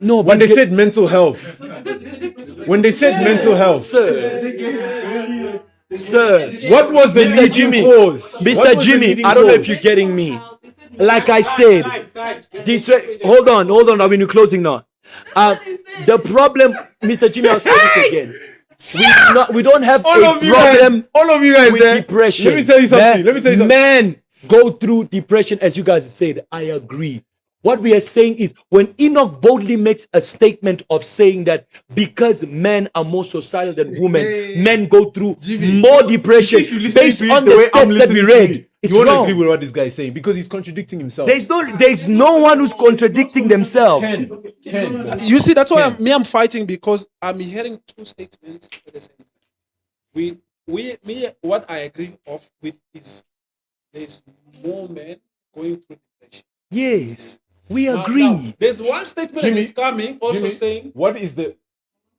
no, When but they said mental health. When they said mental health. sir, What was the Mr. leading Jimmy, cause? What Mr. was the Jimmy, leading I don't know if cause? you're getting me. Like I said, hold on, I mean, you're closing now. The problem, Mr. Jimmy, I'll say this again. We don't have all a of you problem guys, all of you guys with there. depression. Let me tell you something. Men go through depression, as you guys said. I agree. What we are saying is when Enoch boldly makes a statement of saying that because men are more suicidal than women, men go through more depression If you listen based to it on the the way I'm stats that we listening to read. it, It's you won't wrong. agree with what this guy is saying because he's contradicting himself. There's no one who's contradicting themselves. Ken. You see, that's why I'm fighting because I'm hearing two statements at the same time. What I agree with is there's more men going through depression. Yes, we Now, agree. there's one statement Jimmy, that is coming also Jimmy, saying what is the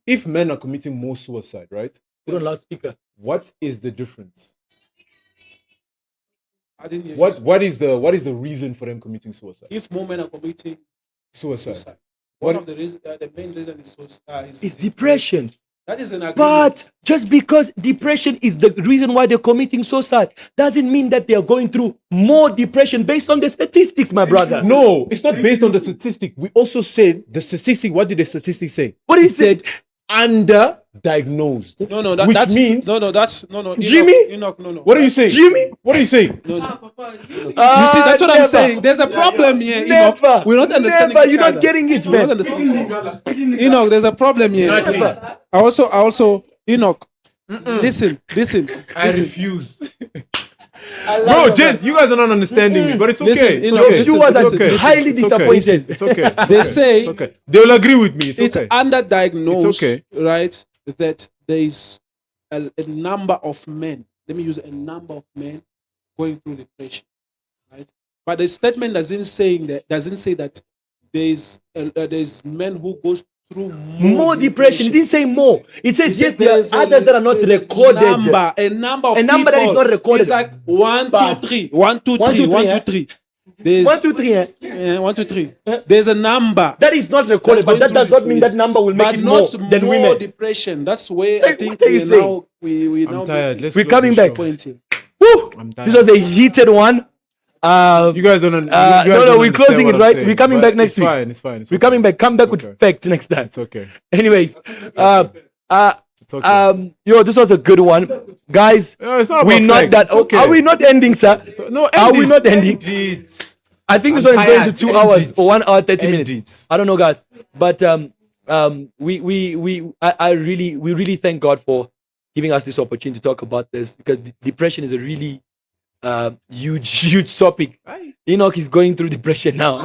if men are committing more suicide, right? Put on loudspeaker. What is the difference? I didn't hear What is the reason for them committing suicide? if more men are committing Suicide. suicide. What- One of the reasons, the main reason is It's depression. That is an agreement. But just because depression is the reason why they're committing suicide doesn't mean that they are going through more depression based on the statistics, my brother. No, it's not based on the statistic. We also said the statistic. What did the statistic say? What It is it? said underdiagnosed. No, no, which that's means no, that's no, no. Enoch, Jimmy? Enoch, no, no. what are you saying? Jimmy? What are you saying? No, no. You see, Ah, that's what I'm never. saying. There's a problem here, Never. Enoch. We're not understanding Never. each You're other. not getting it, We're man. not understanding each other. Enoch, there's a problem here. Never. I also, Enoch. Listen. I refuse. love Bro, it, gents, you guys are not understanding me, but it's okay. Listen, it's you know, okay. Your listen, viewers are listen, listen. highly It's okay. disappointed. It's okay. It's They okay. say It's okay. They will agree with me. It's it's okay. underdiagnosed, It's okay. right? That there is a number of men. Let me use a number of men going through depression, right? But the statement doesn't say that there's men who goes through More depression. It didn't say more. It says yes, there there's are others that are not there's a recorded. number of A number that is people. not recorded. It's like 1, 2, But- 3, 1, 2, 1, 2, 3, 1, 3, 2, 3. There's 1, 2, 3. 1, 2, 3. There's a number. That is not recorded, That's but going that through does not mean this. that number will make But it more not than more women. depression. That's where Hey, I think what are you we saying? now we now I'm tired. missing Let's We're close coming the back. show. point here. Woo! I'm tired. This was a heated one. You guys don't. You guys No, don't we're understand closing what it, I'm right? saying, We're coming but back next it's week. Fine. It's fine. It's We're okay. coming back. Come back with Okay. facts next time. It's okay. Anyways, It's okay. this was a good one, guys. No, it's not We're about not facts. that. It's okay. Are we not ending, sir? No, Are we end not it. ending? End it. I think this I'm one is going to tired. 2 End hours it. or 1 hour 30 End minutes. it. I don't know, guys, but we really thank God for giving us this opportunity to talk about this, because depression is a really huge topic. Enoch is going through depression now.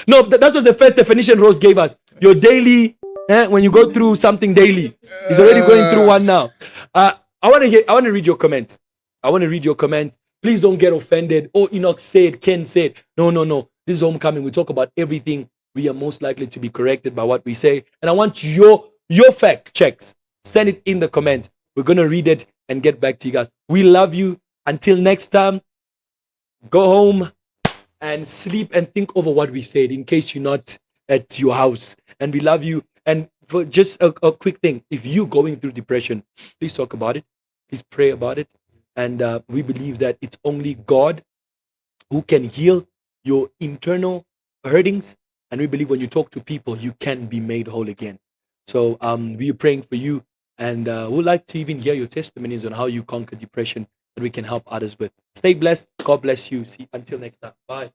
No, that was the first definition Rose gave us. Your daily, when you go through something daily, he's already going through one now. I want to read your comment. I want to read your comment. Please don't get offended. Oh, Enoch said, Ken said. No. This is homecoming. We talk about everything. We are most likely to be corrected by what we say. And I want your fact checks. Send it in the comment. We're going to read it and get back to you guys. We love you. Until next time, go home and sleep and think over what we said in case you're not at your house. And we love you. And for just a quick thing, if you're going through depression, please talk about it. Please pray about it. And we believe that it's only God who can heal your internal hurtings. And we believe when you talk to people, you can be made whole again. So we are praying for you. And we'd like to even hear your testimonies on how you conquer depression that we can help others with. Stay blessed. God bless you. See, until next time. Bye.